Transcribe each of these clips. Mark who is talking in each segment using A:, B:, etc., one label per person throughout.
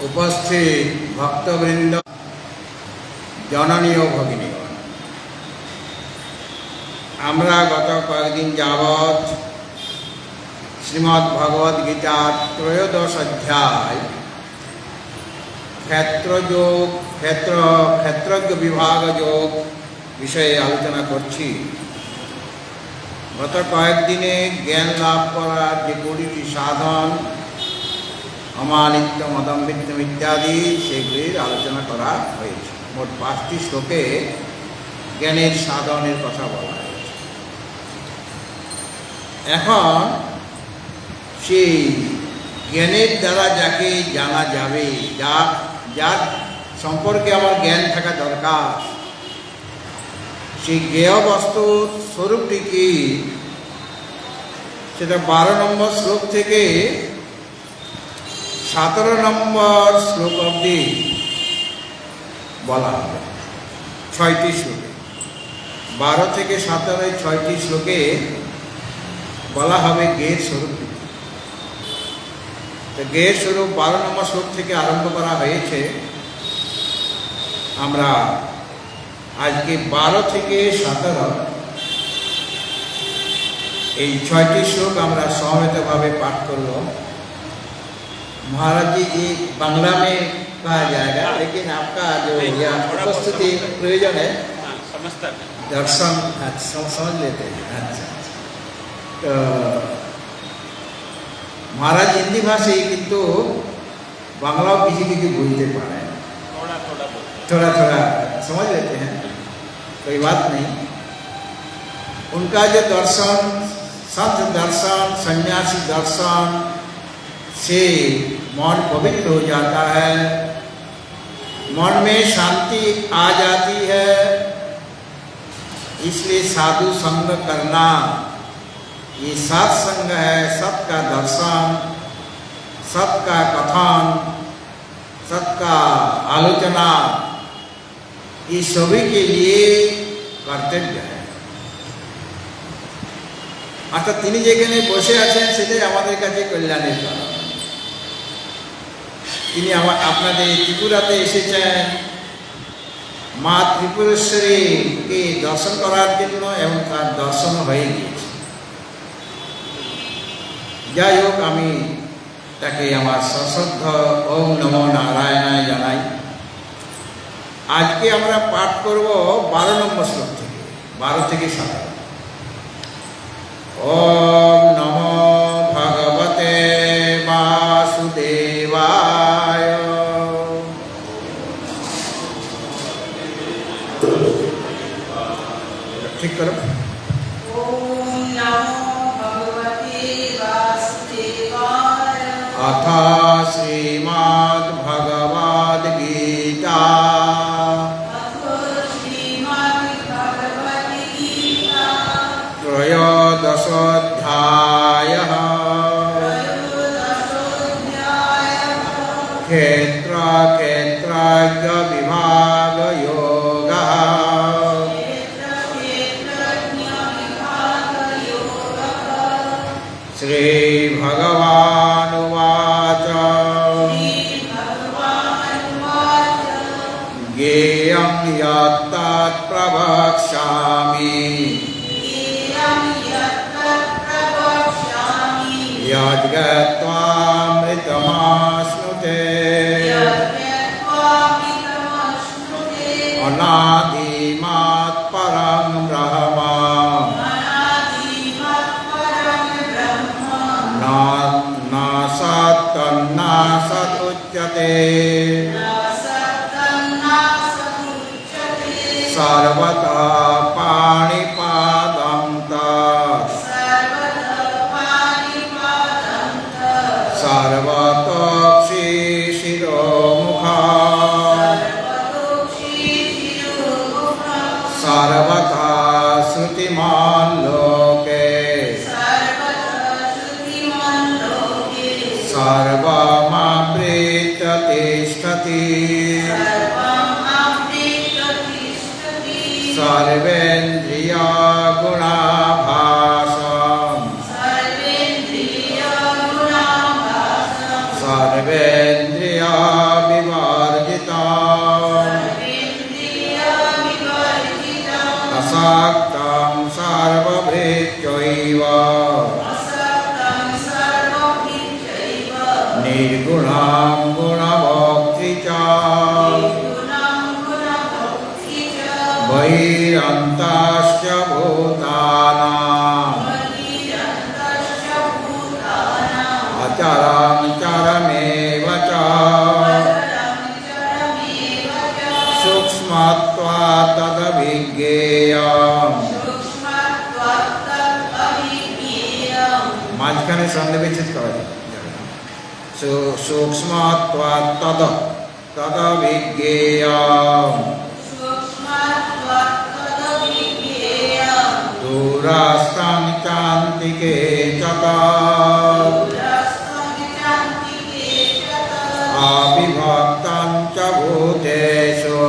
A: উপস্থিত ভক্তবৃন্দ, জননী ও ভগিনীগণ, আমরা গত কয়েকদিন যাবৎ শ্রীমদ্ ভগবদ গীতার ত্রয়োদশ অধ্যায় ক্ষেত্রযোগ ক্ষেত্রজ্ঞ বিভাগ যোগ বিষয়ে আলোচনা করছি। গত কয়েকদিনে জ্ঞান লাভ করার যে 20টি সাধন, অমানিত্য মদম্বিত্তম ইত্যাদি, সেগুলির আলোচনা করা হয়েছে। মোট 5টি শ্লোকে জ্ঞানের সাধনের কথা বলা হয়েছে। এখন সেই জ্ঞানের দ্বারা যাকে জানা যাবে, যার সম্পর্কে আমার জ্ঞান থাকা দরকার, সেই জ্ঞেয় বস্তুর স্বরূপটি কি, সেটা 12 নম্বর শ্লোক থেকে 17 নম্বর শ্লোক অবধি বলা হবে। 6টি শ্লোকে, 12 থেকে 17 6টি শ্লোকে বলা হবে জ্ঞেয়ের স্বরূপটি। তো জ্ঞেয়ের স্বরূপ 12 নম্বর শ্লোক থেকে আরম্ভ করা হয়েছে। আমরা আজকে 12 থেকে 17 এই 6টি श्लोक আমরা समवेतभावे पाठ कर लो। महाराज जी, ये बांग्ला में कहा जाएगा, लेकिन आपका जो यह उपस्थिति प्रयोजन है, दर्शन समझ लेते हैं। अच्छा, तो महाराज हिंदी भाषी किंतु बांग्ला किसी किसी बोलते पाए, थोड़ा थोड़ा समझ लेते हैं, कोई बात नहीं। उनका जो दर्शन, संत दर्शन, सन्यासी दर्शन से मन पवित्र हो जाता है, मन में शांति आ जाती है। इसलिए साधु संग करना, ये सत्संग है, सत्य का दर्शन, सत्य का कथन, सत्य का आलोचना, ये सभी के लिए कर्तव्य है। अर्थात তিনি যেখানে বসে আছেন সেটাই আমাদের কাছে কল্যাণের কারণ। তিনি আপনাদের ত্রিপুরাতে এসেছেন মা ত্রিপুরেশ্বরীকে দর্শন করার জন্য, এবং তার দর্শন হয়ে গিয়েছে। যাই হোক, আমি তাকে আমার সশ্রদ্ধ ওম নমো নারায়ণায় জানাই। আজকে আমরা পাঠ করব 12 নম্বর শ্লোক থেকে, 12 থেকে 17। ओम नमो भगवते वासुदेवाय। ठीक करो।
B: ओम नमो भगवते वासुदेवाय।
A: अथ श्रीमद् भगवद गीता त्रयोदशोऽध्यायः। क्षेत्रज्ञ विभाग योगः। श्री भगवानुवाच ज्ञेयं यत्तत् प्रवक्ष्यामि यद्गत्वामृतमाश्नुते अनादिमत् परं ब्रह्म न सत्तन्नासदुच्यते सर्वतः पाणिपादं तत् सर्वतोक्षि शिरोमुखः सर्वथा श्रुतिमान् लोके सर्वमप्रीत्य तिष्ठति सर्वेन्द्रिया गुणाभासम् सर्वेन्द्रिया অসক্তং সর্বভৃত্যৈব
B: असक्तं सर्वभृत्यैव
A: নির্গুণং গুণভোক্তৃ চ
B: निर्गुणं गुणभोक्तृ च
A: বহিরন্তশ্চ ভূতানাং
B: बहिरन्तश्च भूतानाम्
A: অচরং চরমেব চ
B: अचरं चरमेव च
A: সূক্ষ্মত্বাৎ তদভিজ্ঞেয়ং।
B: सूक्ष्मत्वात् तदभिज्ञेयम्
A: মাঝখানে সন্নিবেশিত করা যাবে না। সূক্ষ্মত্বাৎ তদভিজ্ঞেয়ং।
B: सूक्ष्मत्वात् तदभिज्ञेयम्
A: দূরস্থং চান্তিকে চ
B: दूरस्थं चान्तिके च
A: অবিভক্তং চ ভূতেষু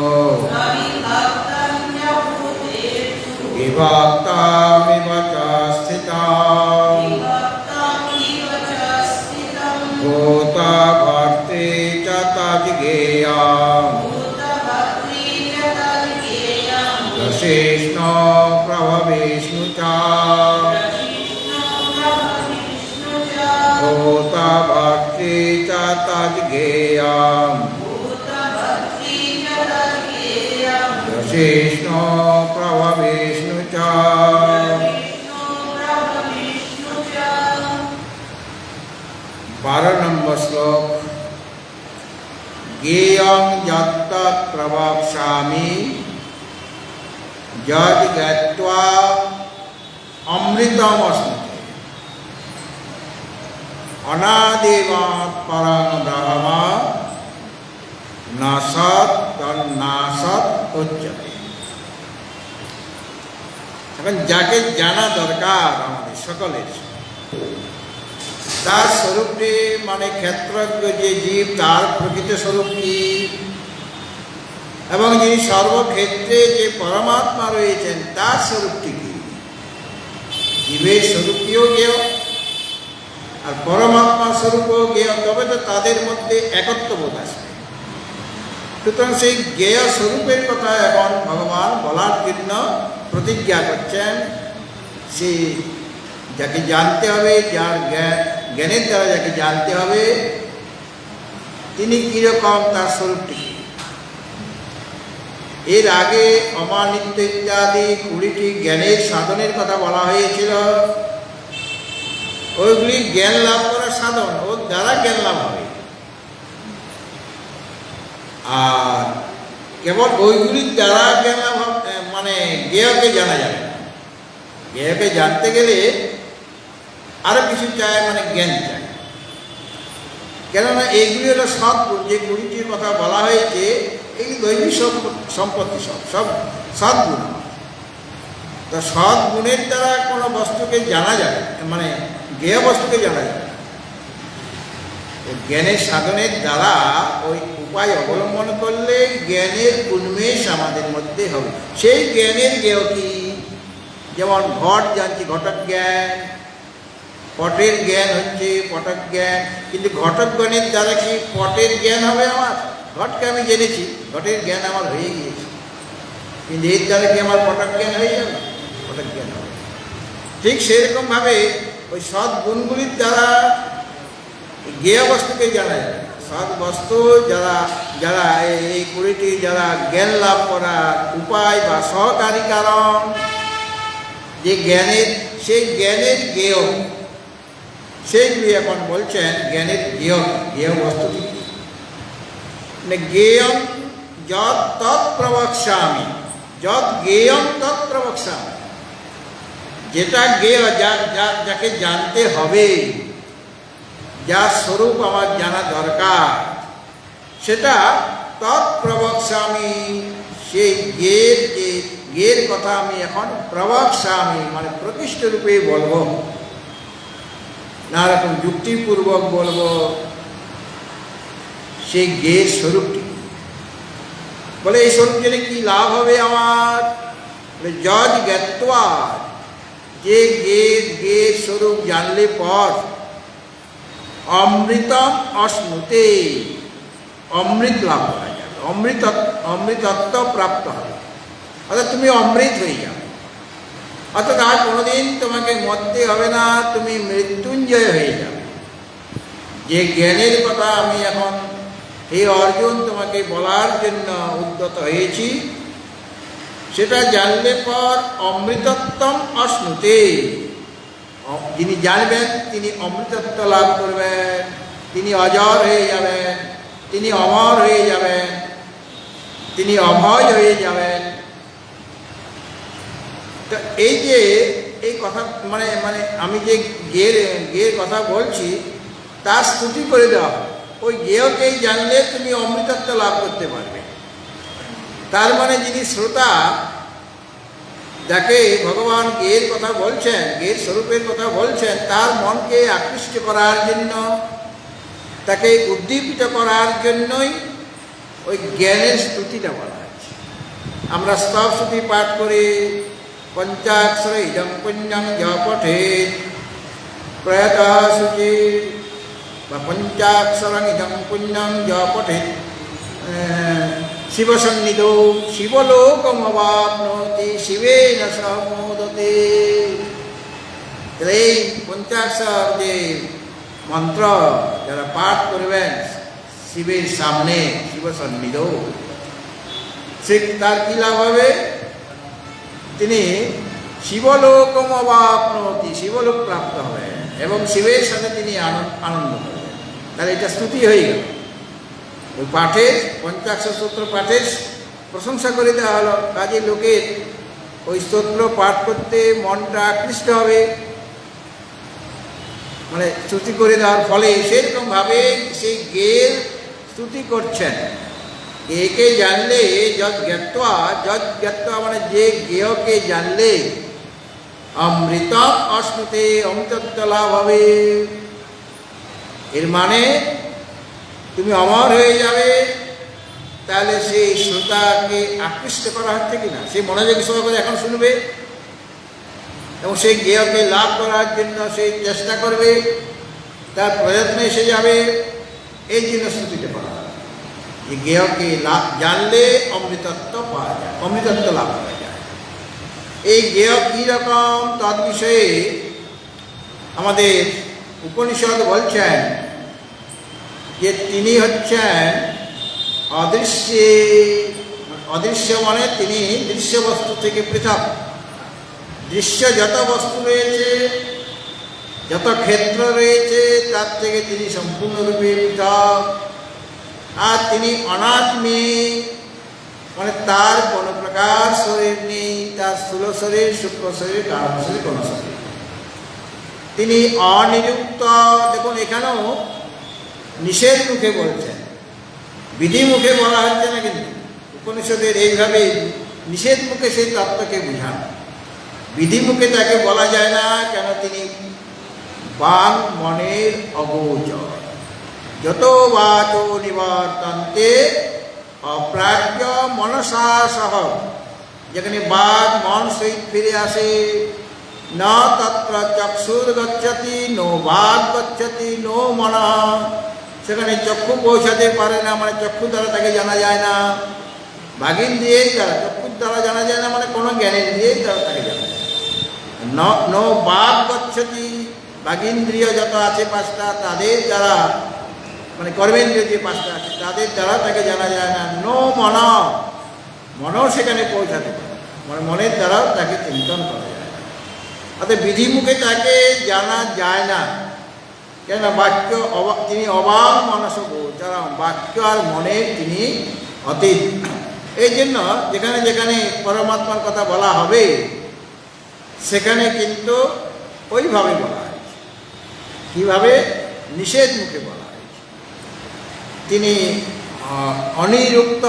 B: अविभक्तं च भूतेषु
A: বিভক্তমিব চ স্থিতং।
B: विभक्तमिव च स्थितं
A: ভূতভর্তৃ চ তজ্ঞেয়ং।
B: भूतभर्तृ च तद्ज्ञेयम्
A: দশিষ্ণো প্রভবিষ্ণু চ
B: प्रशिष्णो ब्रह्मविष्णु च
A: ভূতভর্তৃ চ তজ্ঞেয়ং।
B: भूतभर्तृ च तद्ज्ञेयम्
A: দশিষ্ণো প্রভবিষ্ণু চ।
B: प्रशिष्णो ब्रह्मविष्णु च
A: 12 নম্বর শ্লোক। জ্ঞেয়ং যত্তৎ প্রবক্ষ্যামি যদ জ্ঞাত্বা অমৃতমস্মৃতে অনাদিমাৎ পরং ব্রহ্ম ন সৎ তন্নাসৎ উচ্যতে। এখন যাকে জানা দরকার আমাদের সকলের, তার স্বরূপটি মানে ক্ষেত্রজ্ঞ যে জীব তার প্রকৃত স্বরূপ কি, এবং যিনি সর্বক্ষেত্রে যে পরমাত্মা রয়েছেন তার স্বরূপটি কি। জীবের স্বরূপটিও জ্ঞেয় আর পরমাত্মার স্বরূপও জ্ঞেয়, তবে তো তাদের মধ্যে একত্ববোধ আসবে। সুতরাং সেই জ্ঞেয় স্বরূপের কথা এখন ভগবান বলার জন্য প্রতিজ্ঞা করছেন। সে যাকে জানতে হবে, যার জ্ঞানের দ্বারা যাকে জানতে হবে, তিনি কীরকম, তার স্বরূপটি কি। এর আগে অমানিত্য ইত্যাদি 20টি জ্ঞানের সাধনের কথা বলা হয়েছিল। ওইগুলি জ্ঞান লাভ করার সাধন, ওর দ্বারা জ্ঞান লাভ হবে। আর কেবল ওইগুলির দ্বারা জ্ঞান লাভ মানে জ্ঞেয়কে জানা যাবে না। জ্ঞেয়কে জানতে গেলে আরো কিছু চাই, মানে জ্ঞান চাই। কেননা এইগুলি হলো সৎগুণ, যে 20টির কথা বলা হয়েছে এই দৈবিক সম্পত্তি, সব সৎগুণ। তো সৎগুণের দ্বারা কোনো বস্তুকে জানা যাবে, মানে জ্ঞেয় বস্তুকে জানা যাবে। জ্ঞানের সাধনের দ্বারা ওই উপায় অবলম্বন করলে জ্ঞানের উন্মেষ আমাদের মধ্যে হবে। সেই জ্ঞানের জ্ঞেয় কি, যেমন ঘট জানছি, ঘটক জ্ঞান, পটের জ্ঞান হচ্ছে পটক জ্ঞান। কিন্তু ঘটক জ্ঞানের দ্বারা কি পটের জ্ঞান হবে আমার? ঘটকে আমি জেনেছি, ঘটের জ্ঞান আমার হয়ে গিয়েছে, কিন্তু এর দ্বারা কি আমার পটক জ্ঞান হয়ে যাবে? পটক জ্ঞান হবে। ঠিক সেরকমভাবে ওই সৎ গুণগুলির দ্বারা জ্ঞেয় বস্তুকে জানা যাবে। সৎ বস্তু যারা যারা এই 20টি যারা জ্ঞান লাভ করার উপায় বা সহকারী কারণ, যে জ্ঞানের, সেই জ্ঞানের জ্ঞেয়, সেইগুলি এখন বলছেন জ্ঞানের জ্ঞেয়। জ্ঞেয় বস্তু কি? জ্ঞেয়ং যৎ তৎ প্রবক্ষ্যামি, যৎ জ্ঞেয়ং তৎ প্রবক্ষ্যামি। যেটা জ্ঞেয়, যাকে জানতে হবে, যার স্বরূপ আমার জানা দরকার, সেটা তৎ প্রবক্ষ্যামি। সেই জ্ঞেয়ের কথা আমি এখন প্রবক্ষ্যামি মানে প্রকৃষ্ট রূপে বলবো, না রকম যুক্তিপূর্বক বলবো। সেই জ্ঞেয়ের স্বরূপটি বলে, এই স্বরূপ জেনে কি লাভ হবে আমার? যদ জ্ঞাত্বা, যে জ্ঞেয়ের স্বরূপ জানলে পর অমৃতম অশ্নুতে, অমৃত লাভ করা যাবে, অমৃতত্ব প্রাপ্ত হবে। অর্থাৎ তুমি অমৃত হয়ে যাবে। অর্থাৎ আর কোনোদিন তোমাকে মরতে হবে না, তুমি মৃত্যুঞ্জয় হয়ে যাবে। যে জ্ঞানের কথা আমি এখন হে অর্জুন তোমাকে বলার জন্য উদ্যত হয়েছি, সেটা জানলে পর অমৃতত্বম অশ্নুতে, যিনি জানবেন তিনি অমৃতত্ব লাভ করবেন, তিনি অজর হয়ে যাবেন, তিনি অমর হয়ে যাবেন, তিনি অভয় হয়ে যাবেন। তো এই যে এই কথা মানে মানে আমি যে গেয়ের কথা বলছি তার স্তুতি করে দেওয়া, ওই গেয়কেই জানলে তুমি অমৃতত্ব লাভ করতে পারবে। তার মানে যিনি শ্রোতা, যাকে ভগবান গেয়ের কথা বলছেন, গেয়ের স্বরূপের কথা বলছেন, তার মনকে আকৃষ্ট করার জন্য, তাকে উদ্দীপিত করার জন্যই ওই জ্ঞানের স্তুতিটা বলা হয়েছে। আমরা স্তব স্তুতি পাঠ করি, পঞ্চাক্ষর ইদং পুণ্যং য পঠেৎ প্রয়তঃ শুচি, বা পঞ্চাক্ষরং ইদং পুণ্যং য পঠেৎ শিবসন্নিধৌ শিবলোকমবাপ্নোতি শিবেন সহ মোদতে। এই পঞ্চাক্ষর যে মন্ত্র যারা পাঠ করবেন শিবের সামনে, শিবসন্নিধৌ, সে তার কী লাভ হবে? তিনি শিবলোকমবাপ্নোতি, শিবলোক প্রাপ্ত হবেন এবং শিবের সাথে তিনি আনন্দ করবেন। তাহলে এটা স্তুতি হয়ে গেল। ওই পাঠের পঞ্চাক্ষর স্তোত্র পাঠের প্রশংসা করে দেওয়া হলো। কাজে লোকের ওই স্তোত্র পাঠ করতে মনটা আকৃষ্ট হবে, মানে স্তুতি করে দেওয়ার ফলে সেরকমভাবে সেই গেয়ের স্তুতি করছেন। গেয়কে জানলে যৎ জ্ঞাত্বা মানে যে গেয়কে জানলে অমৃতম অশ্নুতে, অমৃতত্ব লাভ হবে। এর মানে তুমি অমর হয়ে যাবে। তাহলে সেই শ্রোতাকে আকৃষ্ট করা হচ্ছে কিনা, সে মনোযোগ সহকারে এখন শুনবে এবং সেই জ্ঞেয়কে লাভ করার জন্য সে চেষ্টা করবে, তার প্রযত্ন এসে যাবে। এই জন্য স্তুতিতে করা হয় যে জ্ঞেয়কে জানলে অমৃতত্ব পাওয়া যায়, অমৃতত্ব লাভ করা যায়। এই জ্ঞেয় কীরকম তৎ বিষয়ে আমাদের উপনিষদ বলছেন যে তিনি হচ্ছেন অদৃশ্য, মানে তিনি দৃশ্য বস্তু থেকে পৃথক। দৃশ্য যত বস্তু রয়েছে, যত ক্ষেত্র রয়েছে, তার থেকে তিনি সম্পূর্ণরূপে পৃথক। আর তিনি অনাত্মী, মানে তার কোনো প্রকার শরীর নেই, তার স্থূল শরীর, সূক্ষ্ম শরীর, কারণ শরীর, কোনো শরীর। তিনি অনিযুক্ত। দেখুন এখানেও নিষেধ মুখে বলছেন, বিধি মুখে বলা হচ্ছে না, কিন্তু উপনিষদের এইভাবে নিষেধ মুখে সেই তত্ত্বকে বুঝান। বিধি মুখে তাকে বলা যায় না, কেন তিনি বাং মনের অগোচর। যত বাচ নিবর্তন্তে অপ্রাজ্ঞ মনসা সহ, যেখানে বাঘ মন সহিত ফিরে আসে, না তত্র চক্ষুর গচ্ছতি নো বাঘ গচ্ছতি নো মন, সেখানে চক্ষু পৌঁছাতে পারে না, মানে চক্ষু দ্বারা তাকে জানা যায় না। বাঘিন্দ্রিয়ের দ্বারা, চক্ষুর দ্বারা জানা যায় না, মানে কোনো জ্ঞানেন্দ্রিয়ের দ্বারা তাকে জানা যায় না। নো বাঘ গচ্ছতি, বাঘিন্দ্রিয় যত আছে পাঁচটা, তাদের দ্বারা, মানে কর্মেন্দ্রিয় যে পাঁচটা আছে তাদের দ্বারা তাকে জানা যায় না। নো মন, মনও সেখানে পৌঁছাতে পারে, মানে মনের দ্বারাও তাকে চিন্তন করা যায় না। অর্থাৎ বিধিমুখে তাকে জানা যায় না, কেন বাক্য তিনি অবাক মনস গোচরম, বাক্য আর মনের তিনি অতীত। এই জন্য যেখানে যেখানে পরমাত্মার কথা বলা হবে সেখানে কিন্তু ওইভাবে বলা হয়েছে। কীভাবে? নিষেধ মুখে বলা হয়েছে। তিনি অনিরুক্ত,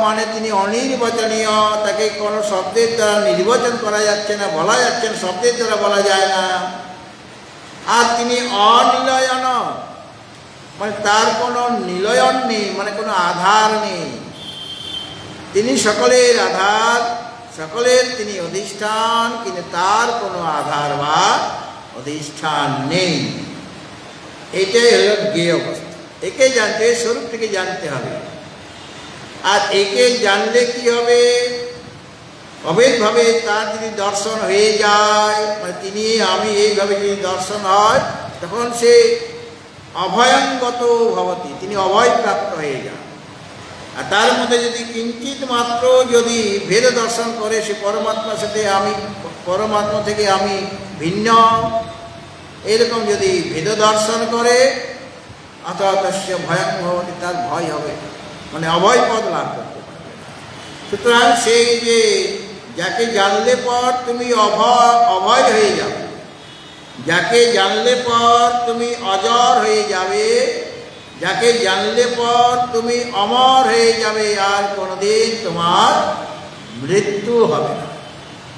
A: মানে তিনি অনির্বচনীয়, তাকে কোনো শব্দের দ্বারা নির্বচন করা যাচ্ছে না, বলা যাচ্ছে না, শব্দের দ্বারা বলা যায় না। আর তিনি অনিলয়ন, মানে তার কোনো নিলয়ন নেই, মানে কোনো আধার নেই। তিনি সকলের আধার, সকলের তিনি অধিষ্ঠান, কিন্তু তার কোনো আধার বা অধিষ্ঠান নেই। এইটাই হলো জ্ঞেয় বস্তু। একে জানতে, স্বরূপটিকে জানতে হবে। আর একে জানলে কি হবে? অভেদভাবে তার যদি দর্শন হয়ে যায়, মানে তিনি আমি এইভাবে যদি দর্শন হয়, তখন সে অভয়ঙ্গত ভবতি, তিনি অভয়প্রাপ্ত হয়ে যান। আর তার মধ্যে যদি কিঞ্চিত মাত্র যদি ভেদ দর্শন করে, সে পরমাত্মার সাথে আমি, পরমাত্মা থেকে আমি ভিন্ন, এরকম যদি ভেদ দর্শন করে, অথবা তস্য ভয়ং ভবতি, তার ভয় হবে, মানে অভয় পদ লাভ করতে পারবে। সুতরাং সেই যে যাকে জানলে পর তুমি অভয় হয়ে যাবে, যাকে জানলে পর তুমি অজর হয়ে যাবে, যাকে জানলে পর তুমি অমর হয়ে যাবে, আর কোনোদিন তোমার মৃত্যু হবে না,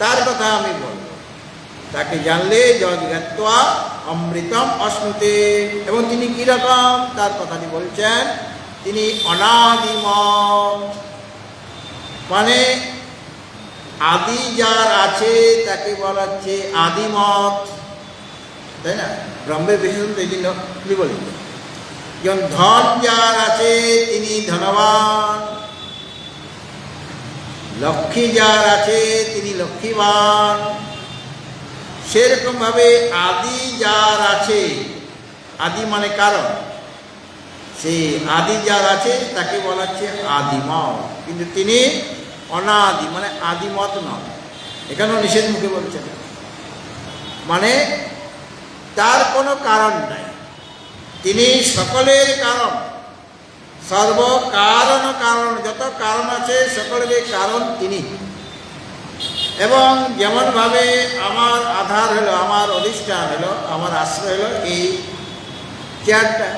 A: তার কথা আমি বলব। তাকে জানলে যজ্ঞাত্বা অমৃতম অশ্নুতে। এবং তিনি কীরকম, তার কথাটি বলছেন, তিনি অনাদিমত, মানে আদি যার আছে তাকে বলা হচ্ছে আদিমত, তাই না? ব্রহ্মের বিশেষণ এই জন্য তিনি বলি, যেমন ধন যার আছে তিনি ধনবান, লক্ষ্মী যার আছে তিনি লক্ষ্মীবান, সেরকমভাবে আদি যার আছে, আদি মানে কারণ, সেই আদি যার আছে তাকে বলা হচ্ছে আদিমত। কিন্তু তিনি অনাদি, মানে আদিমত নয়, এখানেও নিষেধ মুখে বলছেন, মানে তার কোনো কারণ নাই, তিনি সকলের কারণ, সর্বকারণ কারণ, যত কারণ আছে সকলের কারণ তিনি। এবং যেমনভাবে আমার আধার হলো, আমার অধিষ্ঠান হলো, আমার আশ্রয় হলো এই চেয়ারটা,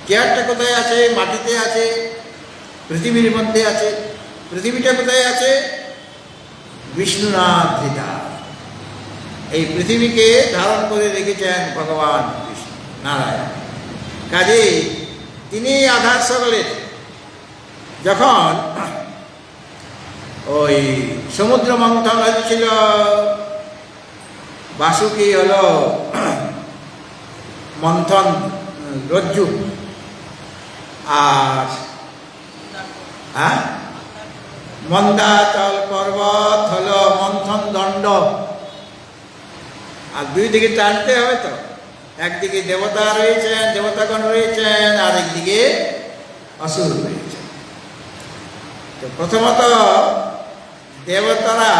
A: চেয়ারটা কোথায় আছে? মাটিতে আছে, পৃথিবীর মধ্যে আছে। পৃথিবীটা কোথায় আছে? বিষ্ণুনাথ ধৃতা, এই পৃথিবীকে ধারণ করে রেখেছেন ভগবান বিষ্ণু নারায়ণ। কাজেই তিনি আধার সকলের। যখন ওই সমুদ্র মন্থন হচ্ছিল, বাসুকি হলো মন্থন রজ্জু, আর মন্দাচল পর্বত হলো মন্থন দণ্ড, আর দুই দিকে টানতে হবে তো, একদিকে দেবতা রয়েছেন, দেবতাগণ রয়েছেন, আর একদিকে অসুর রয়েছেন। তো প্রথমত দেবতারা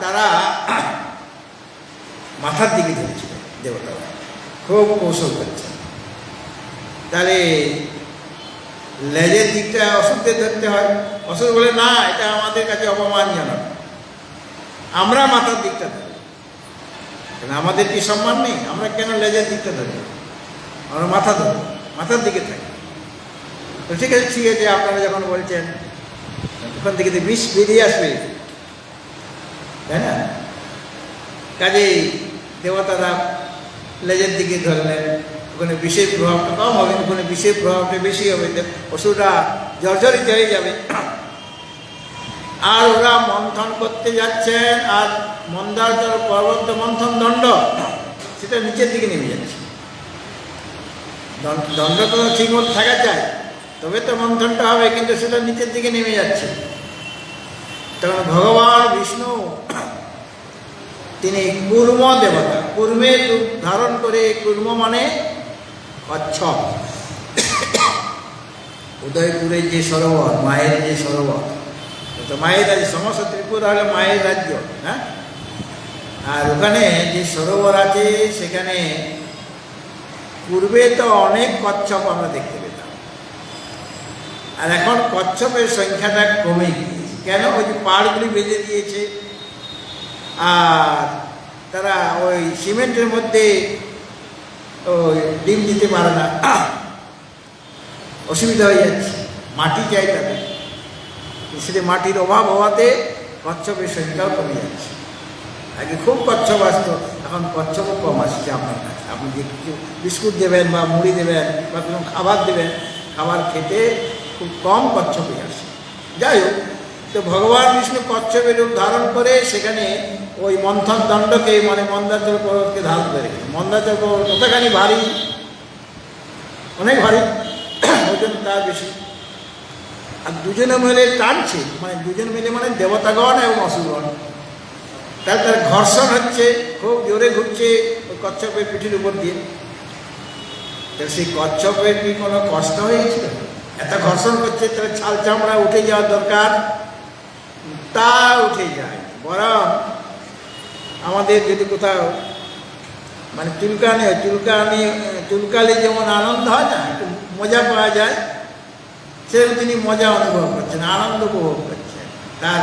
A: তারা মাথার দিকে ধরেছিল, দেবতারা খুব কৌশল করছে, তাহলে লেজের দিকটা অসুরদের ধরতে হয়। অসুর বলে না, এটা আমাদের কাছে অপমানজনক, আমরা মাথার দিকটা ধরি, আমাদের কি সম্মান নেই? আমরা কেন লেজের দিকটা ধরি? আমরা মাথা ধরি, মাথার দিকে থাকি। তো ঠিক আছে, ঠিক আছে, আপনারা যখন বলছেন ওখান থেকে তো বিষ বেরিয়ে আসবে, তাই না? কাজেই দেবতারা লেজের দিকে ধরলেন, ওখানে বিষের প্রভাবটা কম হবে, ওখানে বিষের প্রভাবটা বেশি হবে, পশুরা জর্জরিত হয়ে যাবে। আর ওরা মন্থন করতে যাচ্ছেন, আর মন্দাচল পর্বত মন্থন দণ্ড, সেটা নিচের দিকে নেমে যাচ্ছে। দণ্ড তো ঠিক মতো থাকা চাই, তবে তো মন্থনটা হবে, কিন্তু সেটা নিচের দিকে নেমে যাচ্ছে। তখন ভগবান বিষ্ণু তিনি কুর্ম দেবতা, কুর্মের রূপ ধারণ করে, কুর্ম মানে কচ্ছপ, উদয়পুরের যে সরোবর, মায়ের যে সরোবর, তো মায়ের রাজ্য, সমস্ত ত্রিপুরা হলো মায়ের রাজ্য, হ্যাঁ। আর ওখানে যে সরোবর আছে সেখানে পূর্বে তো অনেক কচ্ছপ আমরা দেখতে পেতাম, আর এখন কচ্ছপের সংখ্যাটা কমে গিয়েছে। কেন? ওই যে পাড়গুলি বেঁধে দিয়েছে, আর তারা ওই সিমেন্টের মধ্যে ওই ডিম দিতে পারে না, অসুবিধা হয়ে যাচ্ছে, মাটি চাই তাদের, সেটা মাটির অভাব হওয়াতে কচ্ছপের সংখ্যাও কমে যাচ্ছে। আগে খুব কচ্ছপ আসতো, এখন কচ্ছপও কম আসছে আপনার কাছে। আপনি যে কিছু বিস্কুট দেবেন বা মুড়ি দেবেন বা কোনো খাবার দেবেন, খাবার খেতে খুব কম কচ্ছপই আসে। যাই হোক, তো ভগবান বিষ্ণু কচ্ছপের রূপ ধারণ করে সেখানে ওই মন্থন দণ্ডকে, মানে মন্দাচল পর্বতকে ধারণ করে। মন্দাচল পর্বত কতখানি ভারী, অনেক ভারী, ওজন তার বেশি। আর দুজনে মিলে টানছে, মানে দুজন মিলে মানে দেবতাগণ এবং অসুরগণ। তার ঘর্ষণ হচ্ছে, খুব জোরে ঘুরছে ওই কচ্ছপের পিঠির উপর দিয়ে। তাহলে সেই কচ্ছপের কি কোনো কষ্ট হয়েছিল? এত ঘর্ষণ করছে, তাহলে ছাল চামড়া উঠে যাওয়ার দরকার, তা উঠে যায়। বরং আমাদের যদি কোথাও মানে চুলকালে যেমন আনন্দ হয় না, একটু মজা পাওয়া যায়, সেরকম তিনি মজা অনুভব করছেন, আনন্দ উপভোগ করছেন। তার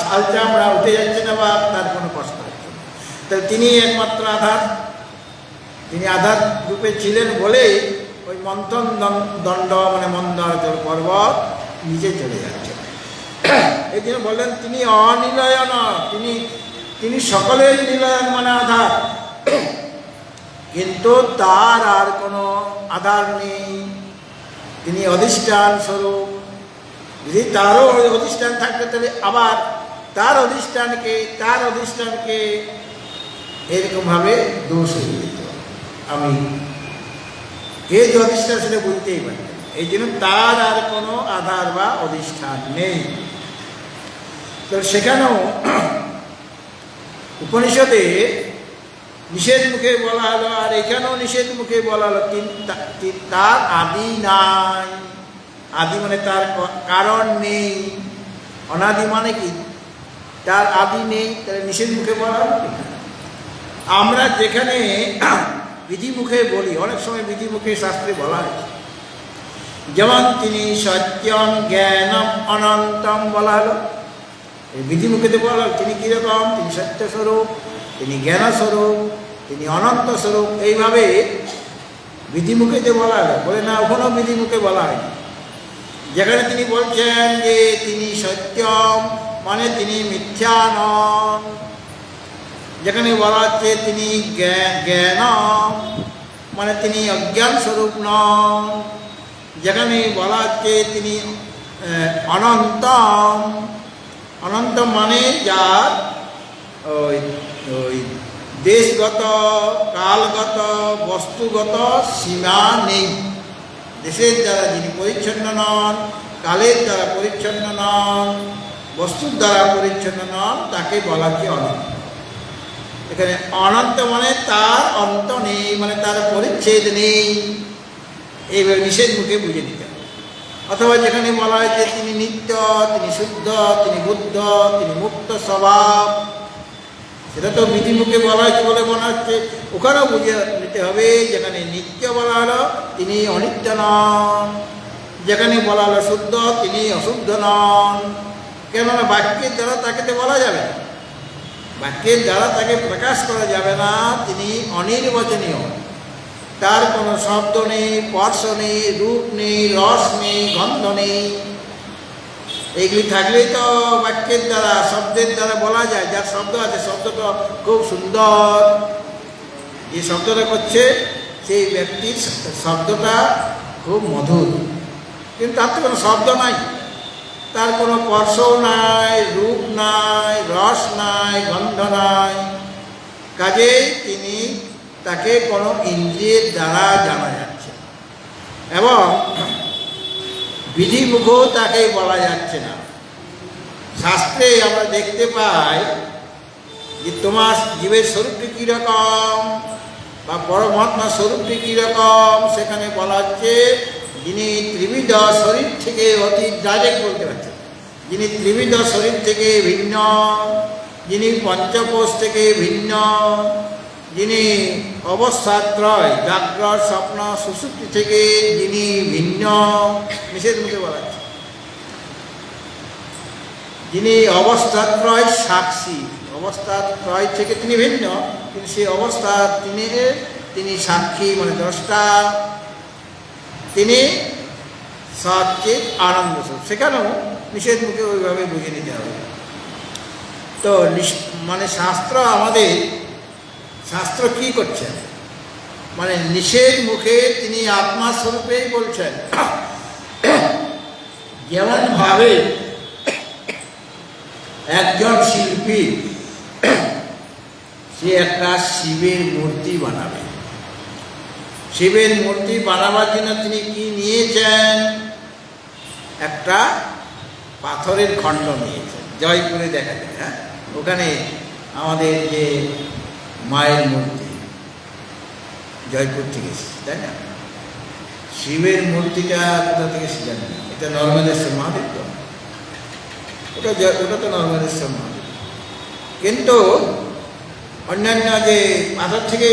A: ছাল চামড়া উঠে যাচ্ছে না বা তার কোনো কষ্ট হচ্ছে না। তাহলে তিনি একমাত্র আধার, তিনি আধার রূপে ছিলেন বলেই ওই মন্থন দণ্ড মানে মন্দারচল পর্বত নিচে চলে যাচ্ছে। এই জন্য বললেন তিনি অনিলয়ন, তিনি সকলের নিলয়ন মানে আধার, কিন্তু তার আর কোনো আধার নেই। তিনি অধিষ্ঠান স্বরূপ। যদি তারও অধিষ্ঠান থাকবে তাহলে আবার তার অধিষ্ঠানকে এরকমভাবে দোষ হয়ে যেত। আমি কে যে অধিষ্ঠান সেটা বুঝতেই পারি। এই জন্য তার আর কোনো আধার বা অধিষ্ঠান নেই। তো সেখানেও উপনিষদে নিষেধ মুখে বলা হলো, আর এখানেও নিষেধ মুখে বলা হলো তার আদি নাই। আদি মানে তার কারণ নেই, অনাদি মানে কি তার আদি নেই, তাহলে নিষেধ মুখে বলা হলো। আমরা যেখানে বিধি মুখে বলি, অনেক সময় বিধি মুখে শাস্ত্রে বলা হয়েছে, যেমন তিনি সত্যম জ্ঞানম অনন্তম বলা হলো। এই বিধি মুখেতে বলা হলো তিনি কীরকম, তিনি সত্যস্বরূপ, তিনি জ্ঞানস্বরূপ, তিনি অনন্ত স্বরূপ। এইভাবে বিধিমুখে বলা হলো, বলে না ওখানেও বিধিমুখে বলা হয়নি। যেখানে তিনি বলছেন যে তিনি সত্যম মানে তিনি মিথ্যা নন, যেখানে বলা হচ্ছে তিনি জ্ঞানম মানে তিনি অজ্ঞান স্বরূপ নন, যেখানে বলা হচ্ছে তিনি অনন্তম, অনন্ত মানে যার ওই দেশগত কালগত বস্তুগত সীমা নেই। দেশের দ্বারা যিনি পরিচ্ছন্ন নন, কালের দ্বারা পরিচ্ছন্ন নন, বস্তুর দ্বারা পরিচ্ছন্ন নন, তাকে বলা কি অনন্ত। এখানে অনন্ত মানে তার অন্ত নেই, মানে তার পরিচ্ছেদ নেই। এইভাবে নিষেধ মুখে বুঝে নিতে হবে। অথবা যেখানে বলা হয়েছে তিনি নিত্য, তিনি শুদ্ধ, তিনি বুদ্ধ, তিনি মুক্ত স্বভাব, সেটা তো বিধিমুখে বলা হয়েছে বলে মনে হচ্ছে। ওখানেও বুঝে নিতে হবে, যেখানে নিত্য বলা হলো তিনি অনিত্য নন, যেখানে বলা হলো শুদ্ধ তিনি অশুদ্ধ নন। কেননা বাক্যের দ্বারা তাকে তো বলা যাবে না, বাক্যের দ্বারা তাকে প্রকাশ করা যাবে না। তিনি অনির্বচনীয়, তার কোনো শব্দ নেই, স্পর্শ নেই, রূপ নেই, রস নেই, গন্ধ নেই। এইগুলি থাকলেই তো বাক্যের দ্বারা শব্দের দ্বারা বলা যায়। যার শব্দ আছে, শব্দটা খুব সুন্দর, যে শব্দটা করছে সেই ব্যক্তির শব্দটা খুব মধুর, কিন্তু তার তো কোনো শব্দ নাই, তার কোনো স্পর্শও নাই, রূপ নাই, রস নাই, গন্ধ নাই। কাজেই তিনি তাকে কোনো ইন্দ্রিয়ের দ্বারা জানা যাচ্ছে এবং বিধিমুখও তাকে বলা যাচ্ছে না। শাস্ত্রে আমরা দেখতে পাই যে তোমার জীবের স্বরূপটি কীরকম বা পরমাত্মার স্বরূপটি কীরকম, সেখানে বলা হচ্ছে যিনি ত্রিবিধ শরীর থেকে অতি ডাইরেক্ট বলতে পারছেন, যিনি ত্রিবিধ শরীর থেকে ভিন্ন, যিনি পঞ্চকোষ থেকে ভিন্ন, যিনি অবস্থাত্রয় জাগ্রত স্বপ্ন সুষুপ্তি থেকে যিনি ভিন্ন। নিষেধ মুখে বলা হচ্ছে যিনি অবস্থাত্রয় সাক্ষী, অবস্থাত্রয় থেকে তিনি ভিন্ন, কিন্তু সেই অবস্থা তিনি সাক্ষী মানে দ্রষ্টা, তিনি সচিত আনন্দ স্বরূপ। সেখানেও নিষেধ মুখে ওইভাবে বুঝে নিতে হবে। তো মানে শাস্ত্র কি করছেন, মানে নিষেধ মুখে তিনি আত্মাস্বরূপেই বলছেন। যেমন ভাবে একজন শিল্পী সে একটা শিবের মূর্তি বানাবে, শিবের মূর্তি বানাবার জন্য তিনি কি নিয়েছেন, একটা পাথরের খণ্ড নিয়েছেন, জয়পুরে দেখা যায়। হ্যাঁ, ওখানে আমাদের যে মায়ের মূর্তি জয়পুর থেকে এসেছে, তাই না? শিবের মূর্তিটা কোথা থেকে এসে জানি না, এটা নর্মদেশ্বর মহাদেব তো, ওটা তো নর্মদেশ্বর মহাদেব। কিন্তু অন্যান্য যে পাথর থেকে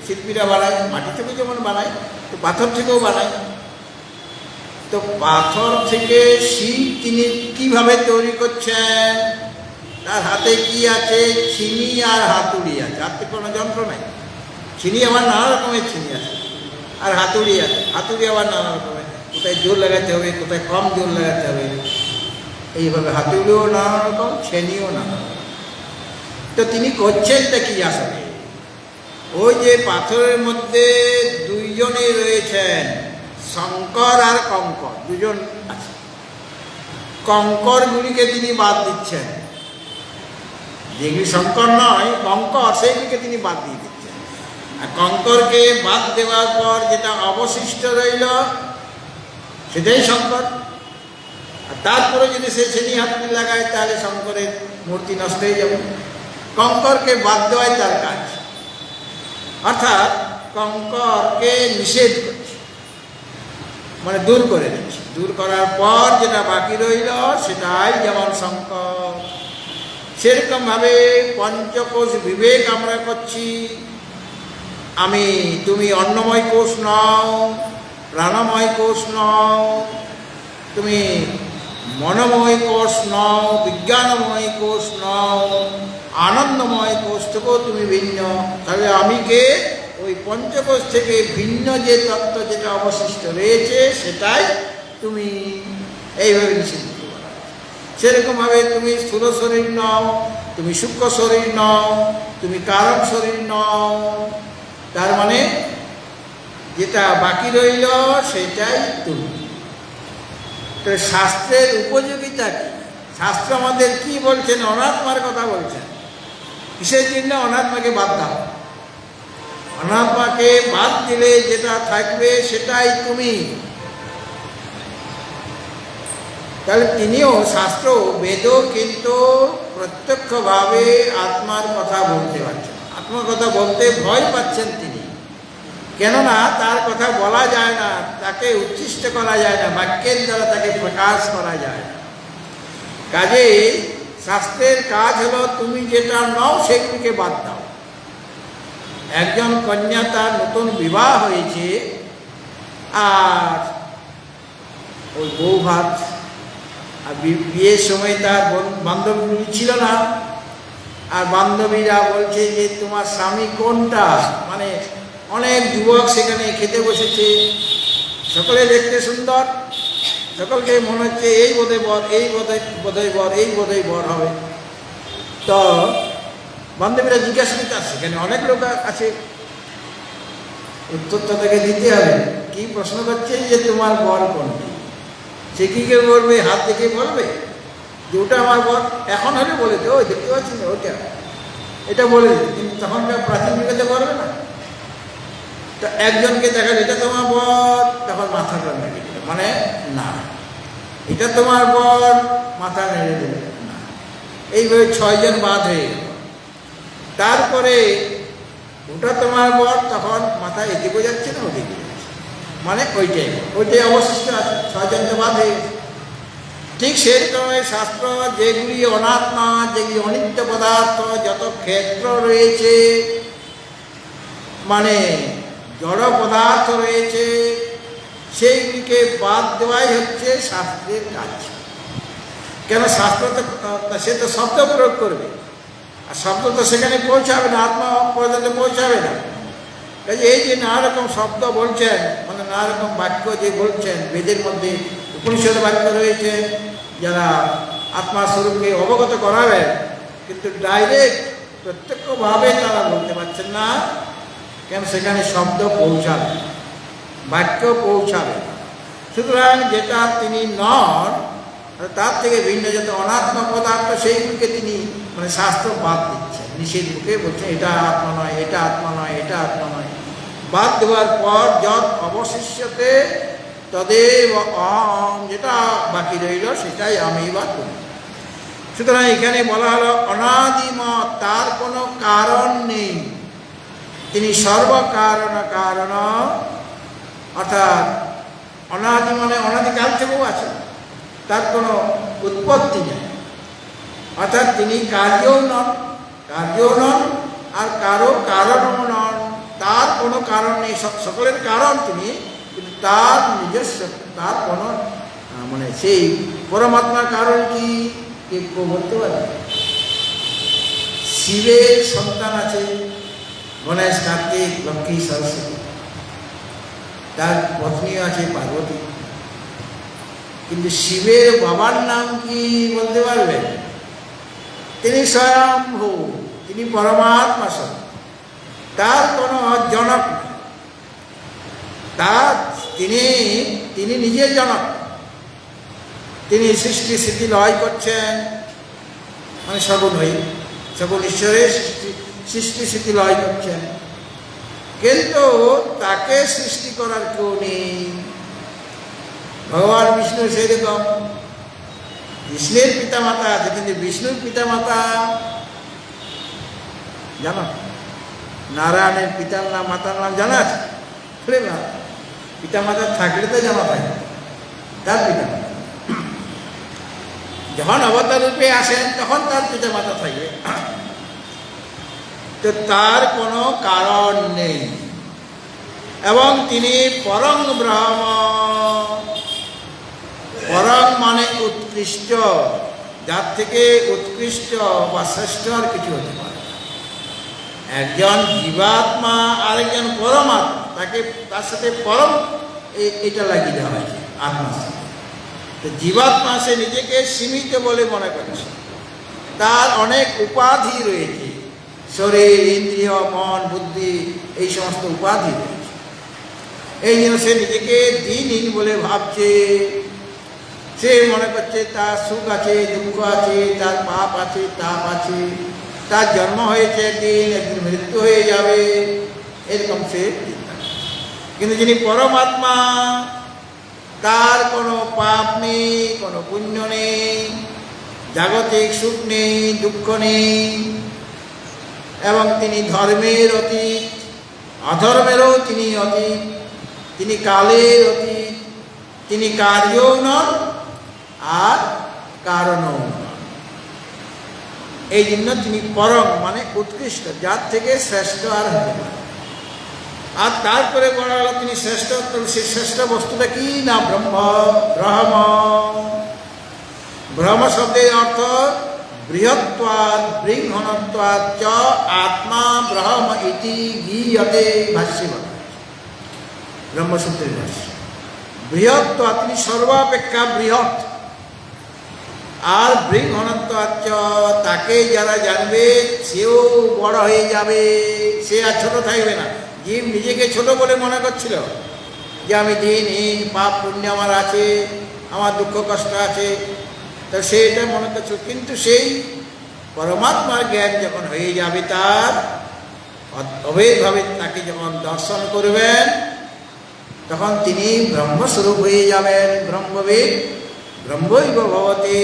A: শিল্পীরা বানায়, মাটি থেকে যেমন বানায়, তো পাথর থেকেও বানায়। তো পাথর থেকে শিব তিনি কিভাবে তৈরি করছেন, তার হাতে কি আছে? ছিনি আর হাতুড়ি আছে, হাতে কোনো যন্ত্র নাই। ছিনি আবার নানা রকমের ছিনি আছে, আর হাতুড়ি আছে, হাতুড়ি আবার নানা রকমের, কোথায় জোর লাগাতে হবে, কোথায় কম জোর লাগাতে হবে, এইভাবে হাতুড়িও নানা রকম, ছেনিও নানা রকম। তো তিনি করছেনটা কি আসলে? ওই যে পাথরের মধ্যে দুইজনই রয়েছেন, শঙ্কর আর কঙ্কর, দুজন আছে। কঙ্করগুলিকে তিনি বাদ দিচ্ছেন, যেগুলি শঙ্কর নয় কঙ্কর, সেইগুলিকে তিনি বাদ দিয়ে দিচ্ছেন। আর কঙ্করকে বাদ দেওয়ার পর যেটা অবশিষ্ট রইল সেটাই শঙ্কর। আর তারপরে যদি সে ছেনি হাতুড়ি লাগায় তাহলে শঙ্করের মূর্তি নষ্ট হয়ে যাবে। কঙ্করকে বাদ দেওয়াই তার কাজ, অর্থাৎ কঙ্করকে নিষেধ করছে, মানে দূর করে দিচ্ছে। দূর করার পর যেটা বাকি রইল সেটাই যেমন শঙ্কর। সেরকমভাবে পঞ্চকোষ বিবেক আমরা করছি। তুমি অন্নময় কোষ নও, প্রাণময় কোষ নও, তুমি মনোময় কোষ নও, বিজ্ঞানময় কোষ নও, আনন্দময় কোষ থেকেও তুমি ভিন্ন। তাহলে আমি কে? ওই পঞ্চকোষ থেকে ভিন্ন যে তত্ত্ব যেটা অবশিষ্ট রয়েছে সেটাই তুমি, এইভাবে নিষেধ করা। সেরকমভাবে তুমি স্থূল শরীর নও, তুমি সূক্ষ্ম শরীর নও, তুমি কারণ শরীর নও। তার মানে যেটা বাকি রইল সেটাই তুমি। তো শাস্ত্রের উপযোগিতা কি? শাস্ত্র আমাদের কি বলছেন? অনাত্মার কথা বলছেন। কিসের জন্য? অনাত্মাকে বাদ দাও। অনাত্মাকে বাদ দিলে যেটা থাকবে সেটাই তুমি। তাহলে তিনিও, শাস্ত্র বেদও কিন্তু প্রত্যক্ষভাবে আত্মার কথা বলতে পারছেন। আত্মার কথা বলতে ভয় পাচ্ছেন তিনি, কেননা তার কথা বলা যায় না, তাকে উচ্ছিষ্ট করা যায় না, বাক্যের দ্বারা তাকে প্রকাশ করা যায় না। কাজেই শাস্ত্রের কাজ হলো তুমি যেটা নাও সেগুলিকে বাদ দাও। একজন কন্যা, তার নতুন বিবাহ হয়েছে, আর ওই বউ ভাত, আর বিয়ের সময় তার বান্ধবী ছিল না, আর বান্ধবীরা বলছে যে তোমার স্বামী কোনটা, মানে অনেক যুবক সেখানে খেতে বসেছে, সকলে দেখতে সুন্দর, সকলকে মনে হচ্ছে এই বোধহয় বর, এই বোধহয় বর, এই বোধহয় বর হবে। তো বান্ধবীরা জিজ্ঞাসা করতে, সেখানে অনেক লোক আছে, উত্তরটা তাকে দিতে হবে। কি প্রশ্ন করছে যে তোমার বর কোনটি? সে কি কেউ বলবে? হাত দেখে বলবে যে ওটা আমার বর? এখন হলে বলে দে, ওই দেখতে পাচ্ছি না ওটা, এটা বলে দিত, কিন্তু তখন প্রাচীন যুগেতে বলবে না। তো একজনকে দেখা এটা তোমার বর, তখন মাথাটা নেড়ে দিল, মানে না। এটা তোমার বর, মাথা নেড়ে দিল না। এইভাবে 6 জন বাদ হয়ে গেল। তারপরে ওটা তোমার বর, তখন মাথা এদিকে যাচ্ছে না ওদিকে যাচ্ছে, মানে ওইটাই অবশিষ্ট আছে, 6 জন তো বাদ হয়ে গেছে। ঠিক সেরকম শাস্ত্র যেগুলি অনাত্মা, যেগুলি অনিত্য পদার্থ, যত ক্ষেত্র রয়েছে, মানে জড় পদার্থ রয়েছে, সেইগুলিকে বাদ দেওয়াই হচ্ছে শাস্ত্রের কাজ। কেন? শাস্ত্র তো সে তো শব্দ প্রয়োগ করবে, আর শব্দ তো সেখানে পৌঁছাবে না, আত্মা পর্যন্ত পৌঁছাবে না। কাজে এই যে নানা রকম শব্দ বলছেন, মানে নানা রকম বাক্য যে বলছেন, বেদের মধ্যে উপনিষদ বাক্য রয়েছে যারা আত্মা স্বরূপকে অবগত করাবেন, কিন্তু ডাইরেক্ট প্রত্যক্ষভাবে তারা বলতে পারছেন না। কেন? সেখানে শব্দ পৌঁছাবে, বাক্য পৌঁছাবে। সুতরাং যেটা তিনি নন, তার থেকে ভিন্ন যত অনাত্মা পদার্থ, সেইগুলিকে তিনি, মানে শাস্ত্র বাদ দিচ্ছেন, নিষেধ মুখে বলছেন এটা আত্মা নয়, এটা আত্মা নয়, এটা আত্মা নয়। বাদ দেওয়ার পর যত অবশিষ্যতে তদেব অহম, যেটা বাকি রইল সেটাই আমি বা তুমি। সুতরাং এখানে বলা হলো অনাদিমত, তার কোনো কারণ নেই, তিনি সর্বকারণ কারণ, অর্থাৎ অনাদি মানে অনাদিকাল থেকেও আছে, তার কোনো উৎপত্তি নেই, অর্থাৎ তিনি কার্যও নন আর কারো কারণও নন, তার কোনো কারণ নেই, সকলের কারণ তিনি, কিন্তু তার নিজস্ব তার কোনো মানে সেই পরমাত্মার কারণ কি কেউ বলতে পারে? শিবের সন্তান আছে গণেশ, কার্তিক, লক্ষ্মী, সরস্বতী, তার পত্নীও আছে পার্বতী, কিন্তু শিবের বাবার নাম কি বলতে পারবেন? তিনি স্বয়ম্ভূ, তিনি পরমাত্মা স্বরূপ, তার কোনো জনক নেই, তার তিনি নিজে জনক, তিনি সৃষ্টি স্থিতি লয় করছেন, মানে সগুণ হয়ে সগুণ ঈশ্বরের সৃষ্টি স্থিতি লয় করছেন, কিন্তু তাকে সৃষ্টি করার কেউ নেই। ভগবান বিষ্ণু সেরকম, বিষ্ণুর পিতা মাতা আছে, কিন্তু বিষ্ণুর পিতা মাতা জানো? নারায়ণের পিতার নাম মাতার নাম জানা আছে? না, পিতা মাতা থাকলে তো জানা থাকে তার পিতা মাতা, যখন অবতার রূপে আসেন তখন তার পিতা মাতা থাকবে, তো তার কোনো কারণ নেই। এবং তিনি পরং ব্রহ্ম, পরং মানে উৎকৃষ্ট, যার থেকে উৎকৃষ্ট বা শ্রেষ্ঠ আর কিছু হতে পারে। একজন জীবাত্মা আরেকজন পরমাত্মা, তার সাথে পরম এটা লাগিয়ে দেওয়া হয়েছে আত্মার সাথে। তো জীবাত্মা সে নিজেকে সীমিত বলে মনে করছে, তার অনেক উপাধি রয়েছে, শরীর, ইন্দ্রিয়, মন, বুদ্ধি, এই সমস্ত উপাধি রয়েছে। এই জন্য সে নিজেকে দিনহীন বলে ভাবছে, সে মনে করছে তার সুখ আছে, দুঃখ আছে, তার পাপ আছে, তাপ আছে, তার জন্ম হয়েছে একদিন মৃত্যু হয়ে যাবে, এরকম সে চিন্তা। কিন্তু যিনি পরমাত্মা, তার কোনো পাপ নেই, কোনো পুণ্য নেই, জাগতিক সুখ নেই, দুঃখ নেই, এবং তিনি ধর্মের অতীত, অধর্মেরও তিনি অতীত, তিনি কালের অতীত, তিনি কার্যও নন আর কারণও নন। এই জন্য তিনি পরম মানে উৎকৃষ্ট, যার থেকে শ্রেষ্ঠ আর হতে পারে। আর তারপরে বলা হলো তিনি শ্রেষ্ঠ, সে শ্রেষ্ঠ বস্তুটা কি না? ব্রহ্ম। ব্রহ্ম শব্দের অর্থ বৃহত্বাৎ বৃহণত্বাৎ চ আত্মা ব্রহ্ম ইতি গীয়তে, ভাষ্যে বলা হয়েছে, ব্রহ্মসূত্রের ভাষ্য। বৃহত্বাৎ, তিনি সর্বাপেক্ষা বৃহৎ, আর বৃহণত্বাৎ চ, তাকে যারা জানবে সেও বড় হয়ে যাবে, সে আর ছোট থাকবে না। জীব নিজেকে ছোট বলে মনে করছিল যে আমি দিনহীন, পাপ পুণ্য আমার আছে, আমার দুঃখ কষ্ট আছে, তো সে এটা মনে করছিল। কিন্তু সেই পরমাত্মার জ্ঞান যখন হয়ে যাবে, তার অভেদভাবে তাকে যখন দর্শন করবেন, তখন তিনি ব্রহ্মস্বরূপ হয়ে যাবেন। ব্রহ্মবিদ ব্রহ্মৈব ভবতি,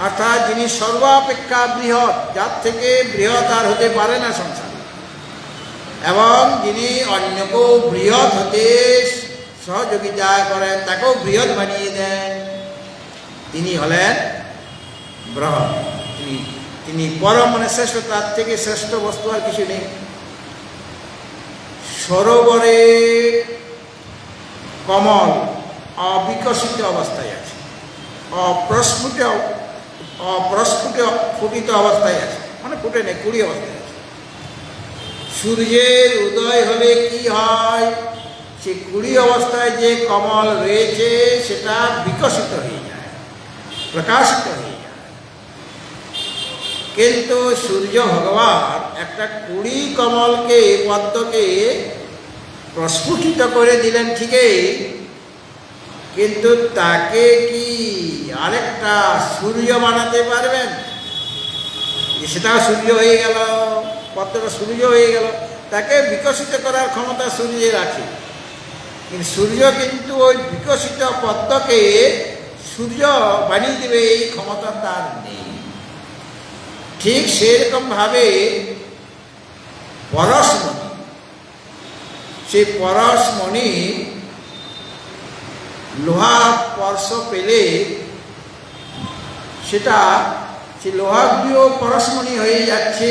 A: অর্থাৎ যিনি সর্বাপেক্ষা বৃহৎ, যার থেকে বৃহৎ আর হতে পারে না সংসার, এবং যিনি অন্যকেও বৃহৎ হতে সহযোগিতা করেন, তাকেও বৃহৎ বানিয়ে দেন, তিনি হলেন ব্রহ্ম। তিনি পরম মানে শ্রেষ্ঠ, তার থেকে শ্রেষ্ঠ বস্তু আর কিছু নেই। সরোবরে কমল অবিকশিত অবস্থায় আছে, ফুটিত অবস্থায় আছে, মানে ফুটে নেই, কুড়ি অবস্থায় আছে। সূর্যের উদয় হলে কি হয়? সে কুড়ি অবস্থায় যে কমল রয়েছে সেটা বিকশিত হয়ে যায়, প্রকাশিত হয়ে যায়। কিন্তু সূর্য ভগবান একটা কুড়ি কমলকে, পদ্মকে প্রস্ফুটিত করে দিলেন ঠিকই, কিন্তু তাকে কি আরেকটা সূর্য বানাতে পারবেন? সেটা সূর্য হয়ে গেল, পদ্মটা সূর্য হয়ে গেল, তাকে বিকশিত করার ক্ষমতা সূর্যের আছে। কিন্তু সূর্য কিন্তু ওই বিকশিত পদ্মকে সূর্য বানিয়ে দেবে এই ক্ষমতা তার নেই। ঠিক সেরকমভাবে পরশমণি, সেই পরশমণি লোহা স্পর্শ পেলে সেটা সেই লোহাগুলিও পরশমণি হয়ে যাচ্ছে।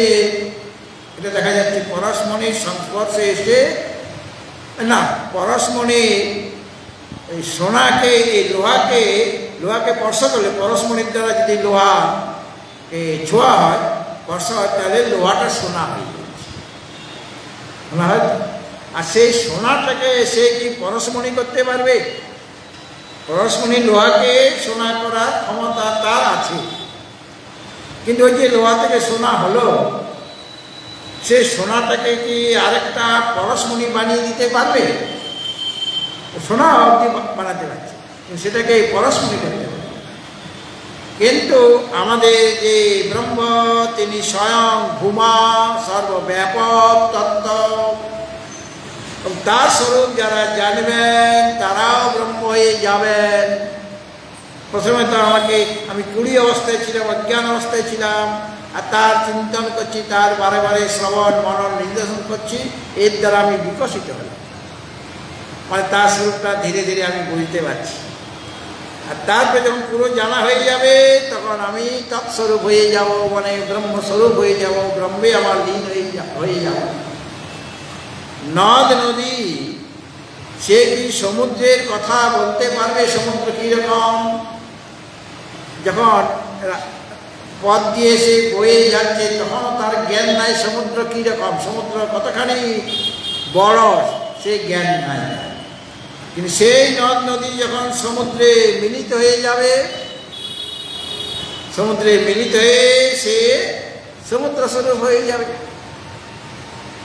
A: এটা দেখা যাচ্ছে পরশমণির সংস্পর্শে এসে, না পরশমণি এই সোনাকে, এই লোহাকে স্পর্শ করলে, পরশমণির দ্বারা যদি লোহাকে ছোঁয়া হয়, স্পর্শ হয়, তাহলে লোহাটা সোনা হয়ে যাচ্ছে, মনে হয়। আর সেই সোনাটাকে সে কি পরশমণি করতে পারবে? পরশমণি লোহাকে সোনা করার ক্ষমতা তার আছে, কিন্তু ওই যে লোহা থেকে সোনা হলো, সে সোনাটাকে কি আরেকটা পরশমণি বানিয়ে দিতে পারবে? সোনা অবধি বানাতে পারছে, কিন্তু সেটাকে পরশমণি করতে পারবে। কিন্তু আমাদের যে ব্রহ্ম, তিনি স্বয়ং ভূমা, সর্বব্যাপক তত্ত্ব, তার স্বরূপ যারা জানবেন তারাও ব্রহ্ম হয়ে যাবেন। প্রথমে তো আমি 20 অবস্থায় ছিলাম, অজ্ঞান অবস্থায় ছিলাম, আর তার চিন্তন করছি, তার বারে বারে শ্রবণ মনন নির্দেশন করছি, এর দ্বারা আমি বিকশিত হলাম, মানে তার স্বরূপটা ধীরে ধীরে আমি বুঝতে পারছি। আর তারপরে যখন পুরো জানা হয়ে যাবে, তখন আমি তৎস্বরূপ হয়ে যাব, মানে ব্রহ্মস্বরূপ হয়ে যাব, ব্রহ্মে আমার লীন হয়ে যাব। নদ নদী সে কি সমুদ্রের কথা বলতে পারবে? সমুদ্র কীরকম? যখন পথ দিয়ে সে বয়ে যাচ্ছে, তখন তার জ্ঞান নাই সমুদ্র কীরকম, সমুদ্র কতখানি বড়, সে জ্ঞান নাই। কিন্তু সেই নদ নদী যখন সমুদ্রে মিলিত হয়ে যাবে, সমুদ্রে মিলিত হয়ে সে সমুদ্র স্বরূপ হয়ে যাবে,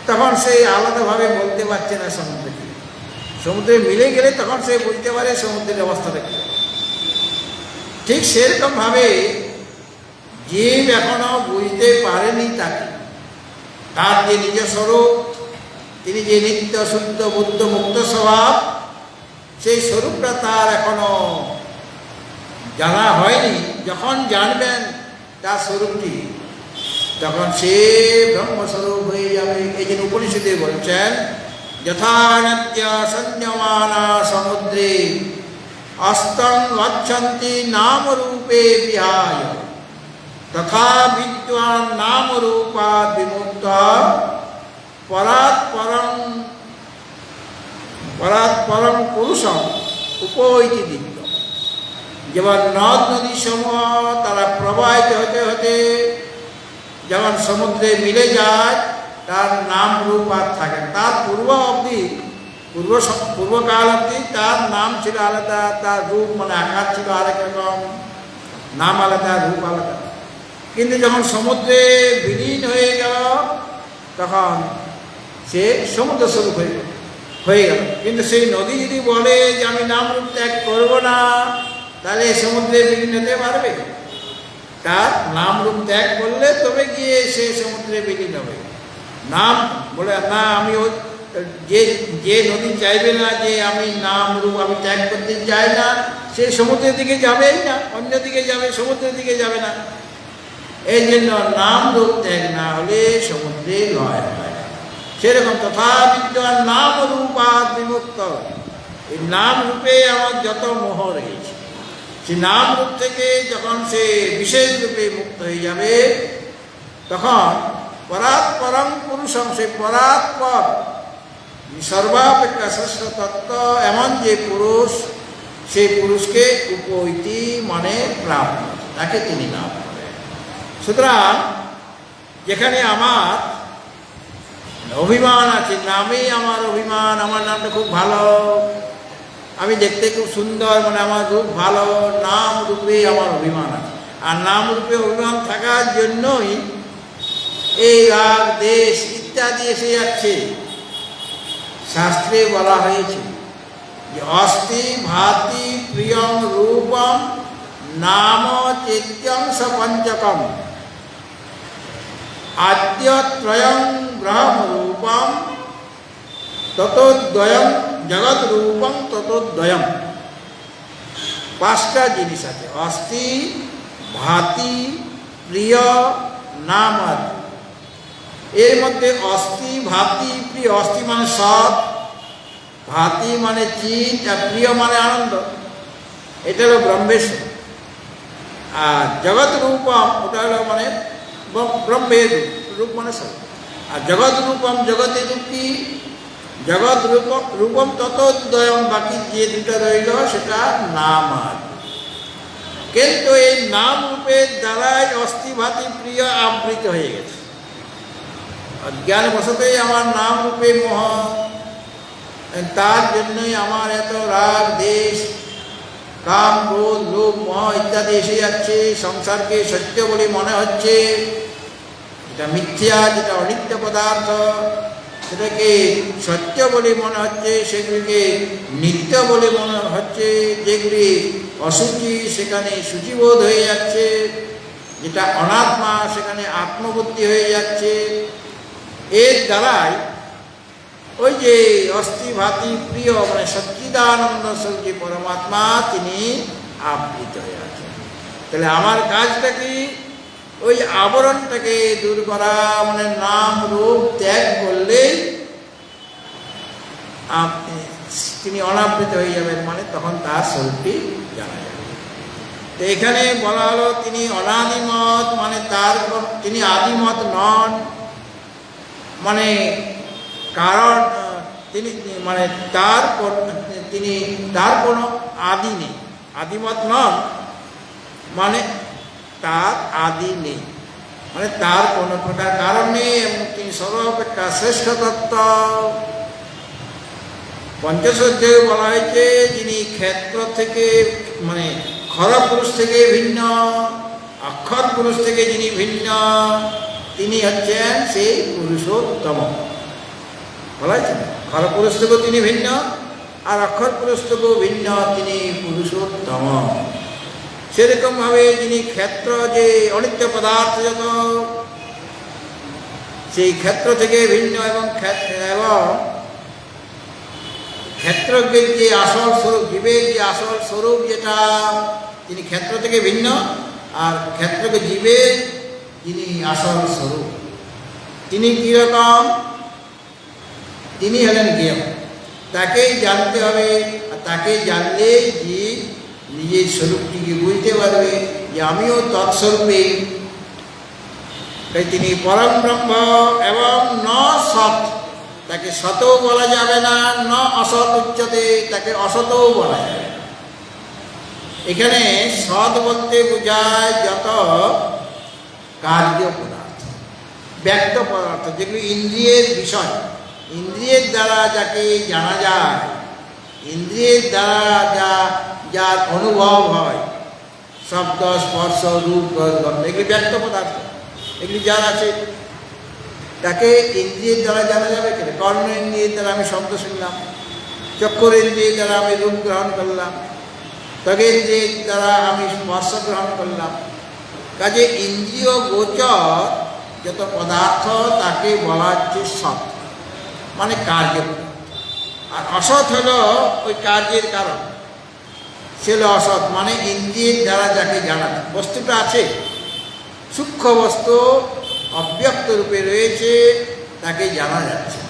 A: তখন সে আলাদাভাবে বলতে পারছে না সমুদ্রকে। সমুদ্রে মিলে গেলে তখন সে বুঝতে পারে সমুদ্রের অবস্থাটা কি। ঠিক সেরকমভাবে জীব এখনো বুঝতে পারেনি তাকে, তার যে নিজ স্বরূপ, তিনি যে নিত্য শুদ্ধ বুদ্ধ মুক্ত স্বভাব, সেই স্বরূপটা তার এখনো জানা হয়নি। যখন জানবেন তার স্বরূপটি, তখন সে ব্রহ্মস্বরূপ হয়ে যাবে। এই জন্য উপনিষদে বলছেন, যথা নদ্য সঞ্জমানা সমুদ্রে অস্তং গচ্ছন্তি নামরূপে বিহায়, তথা বিদ্বান নামরূপাৎ বিমুক্ত পরাৎপরং পুরুষম উপৈতি দিব্য। যেমন নদ নদী সমূহ তারা প্রবাহিত হতে হতে যেমন সমুদ্রে মিলে যায়, তার নাম রূপ আর থাকে। তার পূর্বকাল অবধি তার নাম ছিল আলাদা, তার রূপ মানে আকার ছিল আরেক রকম, নাম আলাদা, রূপ আলাদা। কিন্তু যখন সমুদ্রে বিলীন হয়ে গেল, তখন সে সমুদ্র স্বরূপ হয়ে গেল। কিন্তু সেই নদী যদি বলে যে আমি নাম রূপ ত্যাগ করব না, তাহলে সমুদ্রে বিলীন হতে পারবে? তার নাম রূপ ত্যাগ করলে তবে গিয়ে সে সমুদ্রে বিলীন হবে। নাম বলে না, আমি যে নদী চাইবে না যে আমি নাম রূপ আমি ত্যাগ করতে চাই না, সে সমুদ্রের দিকে যাবেই না, অন্য দিকে যাবে, সমুদ্রের দিকে যাবে না। এই জন্য নাম রূপ ত্যাগ না হলে সমুদ্রে লয় হয় না। সেরকম তথা বিদ্যান নাম রূপাৎ বিমুক্ত, এই নাম রূপে আমার যত মোহ রয়েছে, সেই নাম রূপ থেকে যখন সে বিশেষ রূপে মুক্ত হয়ে যাবে, তখন পরাৎপরং পুরুষং, সে পরাৎপর সর্বাপেক্ষা শ্রেষ্ঠ তত্ত্ব এমন যে পুরুষ, সেই পুরুষকে উপৈতি মানে প্রাপ্ত, তাকে তিনি নাম করেন। সুতরাং যেখানে আমার অভিমান আছে, নামেই আমার অভিমান, আমার নামটা খুব ভালো, আমি দেখতে খুব সুন্দর, মানে আমার রূপ ভালো, নাম রূপে আমার অভিমান আছে। আর নাম রূপে অভিমান থাকার জন্যই এই রাগ দেশ ইত্যাদি এসে যাচ্ছে। শাস্ত্রে বলা হয়েছে যে অস্তি ভাতি প্রিয়ং রূপম নাম চেত্যং সপঞ্চকম আদ্যত্রয়ং ব্রহ্ম রূপম ততোদ্বয়ম জগৎ রূপম ততোদ্বয়ম। পাঁচটা জিনিস আছে, অস্থি, ভাতি, প্রিয়, নামদ। এর মধ্যে অস্থি, ভাতি, প্রিয়। অস্থি মানে সৎ, ভাতি মানে চিত, আর প্রিয় মানে আনন্দ। এটা হলো ব্রহ্মেশ্বর। আর জগৎ রূপম ওটা হলো মানে ব্রহ্মের রূপ মানে সৎ। আর জগৎ রূপম, জগতের রূপ কি? জগৎ রূপম ততোদ্বয়ম, বাকি যে দুটা রইল সেটা নাম। আর কিন্তু এই নাম রূপের দ্বারাই অস্থি, ভাতি, প্রিয় আবৃত হয়ে গেছে। অজ্ঞান বশতই আমার নাম রূপে মোহ, তার জন্যই আমার এত রাগ, দেশ, কাম, ক্রোধ, লোভ, মোহ ইত্যাদি এসে যাচ্ছে। সংসারকে সত্য বলে মনে হচ্ছে, এটা মিথ্যা, যেটা অনিত্য পদার্থ সেটাকে সত্য বলে মনে হচ্ছে, সেগুলিকে নিত্য বলে মনে হচ্ছে। যেগুলি অসুচি সেখানে সূচিবোধ হয়ে যাচ্ছে, যেটা অনাত্মা সেখানে আত্মবুদ্ধি হয়ে যাচ্ছে। এর দ্বারাই ওই যে অস্থি, ভাতি, প্রিয় মানে সচ্চিদানন্দ স্বরূপ যে পরমাত্মা তিনি আবৃত হয়ে আছেন। তাহলে আমার কাজটা কি? ওই আবরণটাকে দূর করা, মানে নাম রূপ ত্যাগ করলেই তিনি অনাবৃত হয়ে যাবেন, মানে তখন তার স্বরূপটি জানা যাবে। তো এখানে বলা হলো তিনি অনাদিমত, মানে তিনি আদিমত নন, মানে কারণ তিনি মানে তিনি তার কোনো আদি নেই। আদিমত নন মানে তার আদি নেই, মানে তার কোনো প্রকার কারণ নেই, এবং তিনি সর্বাপেক্ষা শ্রেষ্ঠ তত্ত্ব। পঞ্চশয্যায় বলা হয়েছে যিনি ক্ষেত্র থেকে মানে খর পুরুষ থেকে ভিন্ন, অক্ষর পুরুষ থেকে যিনি ভিন্ন, তিনি হচ্ছেন সেই পুরুষোত্তম। বলা হয়েছে না, খর পুরুষ থেকেও তিনি ভিন্ন, আর অক্ষর পুরুষ থেকেও ভিন্ন, তিনি পুরুষোত্তম। সেরকম ভাবে যিনি ক্ষেত্র, যে অনিত্য পদার্থ যত, সেই ক্ষেত্র থেকে ভিন্ন, এবং ক্ষেত্রজ্ঞের যে আসল স্বরূপ, জীবের যে আসল স্বরূপ যেটা, তিনি ক্ষেত্র থেকে ভিন্ন, আর ক্ষেত্রকে জীবের যিনি আসল স্বরূপ তিনি কীরকম? তিনি হলেন জ্ঞেয়, তাকেই জানতে হবে। আর তাকে জানলে জীব নিজের স্বরূপটিকে বুঝতে পারবে যে আমিও তৎস্বরূপে। তাই তিনি পরম ব্রহ্ম এবং ন সৎ, তাকে সতও বলা যাবে না, ন অসৎ উচ্চতে, তাকে অসতও বলা যাবে। এখানে সৎ বলতে বোঝায় যত কার্য পদার্থ, ব্যক্ত পদার্থ, যেগুলি ইন্দ্রিয়ের বিষয়, ইন্দ্রিয়ের দ্বারা যাকে জানা যায়, ইন্দ্রিয়ের দ্বারা যার অনুভব হয়, শব্দ, স্পর্শ, রূপ, রস, গন্ধ, এগুলি ব্যক্ত পদার্থ। এগুলি যার আছে তাকে ইন্দ্রিয়ের দ্বারা জানা যাবে। কেন? কর্ণ ইন্দ্রিয়ের দ্বারা আমি শব্দ শুনলাম, চক্ষুর ইন্দ্রিয়ের দ্বারা আমি রূপ গ্রহণ করলাম, ত্বকেন্দ্রিয়ের দ্বারা আমি স্পর্শ গ্রহণ করলাম। কাজে ইন্দ্রিয় গোচর যত পদার্থ তাকে বলা হচ্ছে সৎ, মানে কার্য। আর অসৎ হলো ওই কার্যের কারণ, সে হলো অসৎ, মানে ইন্দ্রিয়ের দ্বারা যাকে জানা যায়। বস্তুটা আছে, সূক্ষ্ম বস্তু অব্যক্ত রূপে রয়েছে, তাকে জানা যাচ্ছে,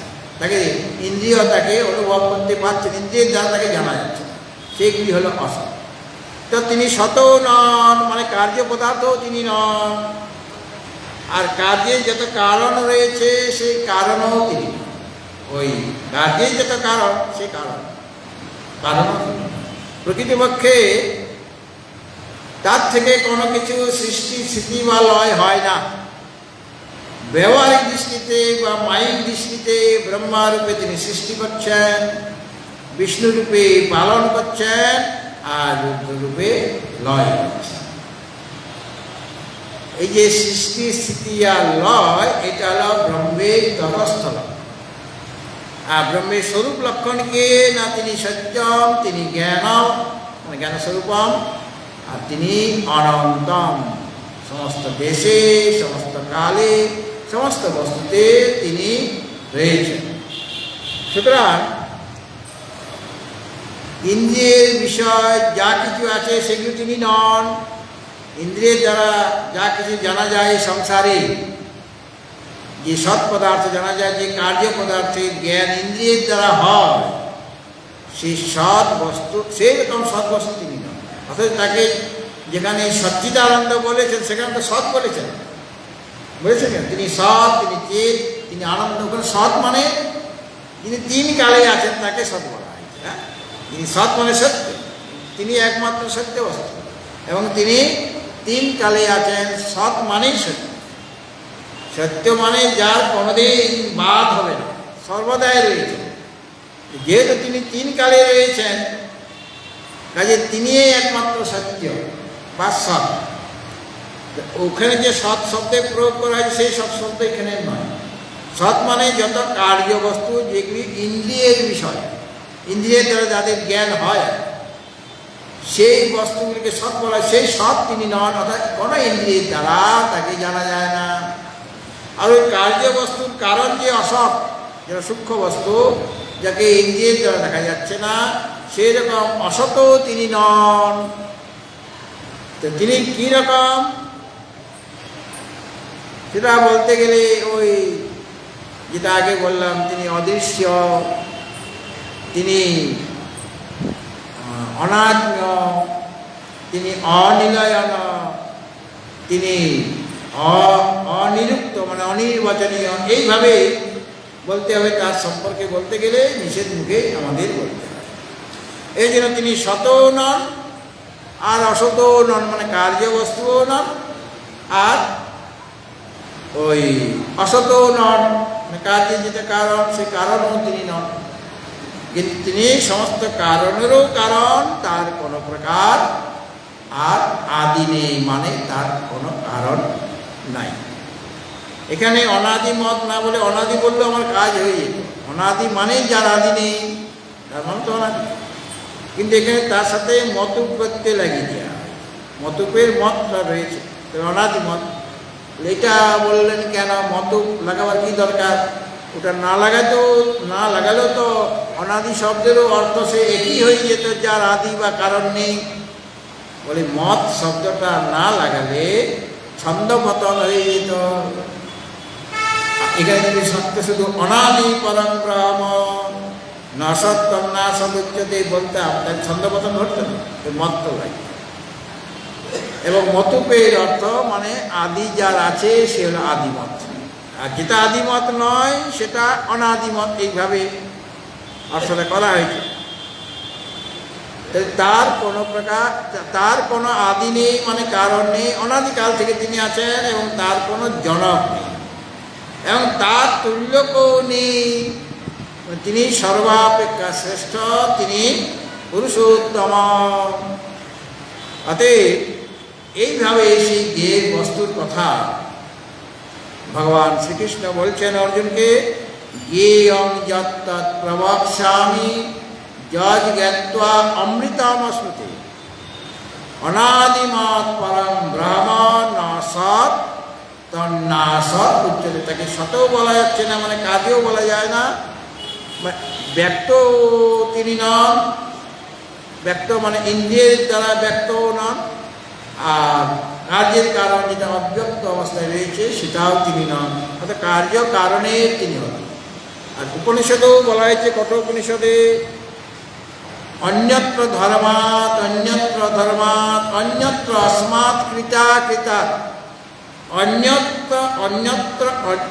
A: তাকে ইন্দ্রিয় তাকে অনুভব করতে পারছেন, ইন্দ্রিয়ের দ্বারা তাকে জানা যাচ্ছে, সেগুলি হলো অসৎ। তো তিনি সতও নন, মানে কার্য পদার্থও তিনি নন। আর কার্যের যত কারণ রয়েছে সেই কারণও তিনি, ওই কার্যের যত কারণ সেই কারণও প্রকৃতপক্ষে তার থেকে কোনো কিছু সৃষ্টি, স্থিতি বা লয় হয় না। ব্যবহারিক দৃষ্টিতে বা মায়িক দৃষ্টিতে ব্রহ্মারূপে তিনি সৃষ্টি করছেন, বিষ্ণুরূপে পালন করছেন, আর রুদ্ররূপে লয় করছেন। এই যে সৃষ্টি, স্থিতি আর লয়, এটা হল ব্রহ্মের তটস্থ লক্ষণ। আর ব্রহ্মের স্বরূপ লক্ষণকে না তিনি সত্যম, তিনি জ্ঞানম মানে জ্ঞানস্বরূপম, আর তিনি অনন্তম, সমস্ত দেশে, সমস্ত কালে, সমস্ত বস্তুতে তিনি রয়েছেন। সুতরাং ইন্দ্রিয়ের বিষয় যা কিছু আছে সেগুলো তিনি নন। ইন্দ্রিয়ের দ্বারা যা কিছু জানা যায় সংসারে, যে সৎ পদার্থ জানা যায়, যে কার্য পদার্থের জ্ঞান ইন্দ্রিয়ের দ্বারা হয়, সেই সৎ বস্তু, সেই রকম সৎ বস্তু তিনি নন। অথচ তাকে যেখানে সচ্চিদানন্দ বলেছেন সেখানে তো সৎ বলেছেন, বলেছেন তিনি সৎ, তিনি চেত, তিনি আনন্দ। ওখানে সৎ মানে তিনি তিন কালে আছেন, তাকে সৎ বলা হয়েছে। হ্যাঁ, তিনি সৎ মানে সত্য, তিনি একমাত্র সত্য বস্তু, এবং তিনি তিন কালে আছেন। সৎ মানেই সত্য, সত্য মানে যার কোনোদিন বাদ হবে না, সর্বদাই রয়েছে। যেহেতু তিনি তিন কালে রয়েছেন, কাজে তিনি একমাত্র সত্য বা সৎ। ওখানে যে সৎ শব্দে প্রয়োগ করা হয় সেই সৎ শব্দ এখানে নয়। সৎ মানে যত কার্যবস্তু যেগুলি ইন্দ্রিয়ের বিষয়, ইন্দ্রিয়ের দ্বারা যাদের জ্ঞান হয়, সেই বস্তুগুলিকে সৎ বলা হয়। সেই সৎ তিনি নন, অর্থাৎ কোনো ইন্দ্রিয়ের দ্বারা তাকে জানা যায় না। আর ওই কার্যবস্তুর কারণ যে অসৎ, যেটা সূক্ষ্ম বস্তু, যাকে ইন্দ্রিয়ের দ্বারা দেখা যাচ্ছে না, সেই রকম অসৎও তিনি নন। তো তিনি কী রকম সেটা বলতে গেলে ওই যেটা আগে বললাম, তিনি অদৃশ্য, তিনি অনাত্ম, তিনি অনিলয়ন, তিনি অনিরুক্ত মানে অনির্বাচনীয়। এইভাবে বলতে হবে, তার সম্পর্কে বলতে গেলে নিষেধ মুখে আমাদের বলতে হবে। এই জন্য তিনি সতও নন আর অসতও নন, মানে কার্যবস্তুও নন আর ওই অসতও নন, মানে কার্যের যেটা কারণ সেই কারণও তিনি নন। কিন্তু তিনি সমস্ত কারণেরও কারণ, তার কোনো প্রকার আর আদি নেই, মানে তার কোনো কারণ নাই। এখানে অনাদি মত না বলে অনাদি বললেও আমার কাজ হয়ে যেত। অনাদি মানে যার আদি নেই, তার মানে তো অনাদি। কিন্তু এখানে তার সাথে মতুপ করতে লাগিয়ে দেওয়া হয়, মতুপের মতটা রয়েছে, অনাদি মত। এটা বললেন কেন, মতুপ লাগাবার কি দরকার? ওটা না লাগালেও তো অনাদি শব্দেরও অর্থ সে একই হয়ে যেত, যার আদি বা কারণ নেই। বলে মত শব্দটা না লাগালে ছন্দপতন হয়ে যেত। এখানে যদি সত্য শুধু অনাদি পরম ব্রহ্ম না সত্যম না সদুচ্যতে বলতাম, তার ছন্দপতন ঘটত না, মত তো লাগে। এবং মতুপের অর্থ মানে আদি যার আছে সে হলো আদিমত, আর যেটা আদিমত নয় সেটা অনাদিমত। এইভাবে অর্থটা করা হয়েছে। তার কোনো প্রকার, তার কোনো আদি নেই মানে কারণ নেই, অনাদিকাল থেকে তিনি আছেন এবং তার কোনো জনক নেই এবং তার তুল্য কেউ নেই। তিনি সর্বাপেক্ষা শ্রেষ্ঠ, তিনি পুরুষোত্তম। অতএব এইভাবে সেই জ্ঞেয় বস্তুর কথা ভগবান শ্রীকৃষ্ণ বলছেন অর্জুনকে, জ্ঞেয়ং যত্তৎ প্রবক্ষ্যামি যজ্ জ্ঞাত্বা অমৃতমশ্নুতে অনাদিমৎ পরম ব্রহ্ম না সৎ তন্না সৎ উচ্চতে। তাকে সতও বলা যাচ্ছে না, মানে কাজেও বলা যায় না। ব্যক্ত তিনি নন, ব্যক্ত মানে ইন্দ্রিয়ের দ্বারা ব্যক্তও নন, আর কার্যের কারণ যেটা অব্যক্ত অবস্থায় রয়েছে সেটাও তিনি নন, অর্থাৎ কার্য কারণের তিনি হন। আর উপনিষদেও বলা হয়েছে, কঠোর উপনিষদে, অন্যত্র ধর্মাৎ অন্যত্র ধর্মাৎ অন্যত্র অস্মাৎ কৃতা কৃতাৎ অন্যত্র অন্যত্র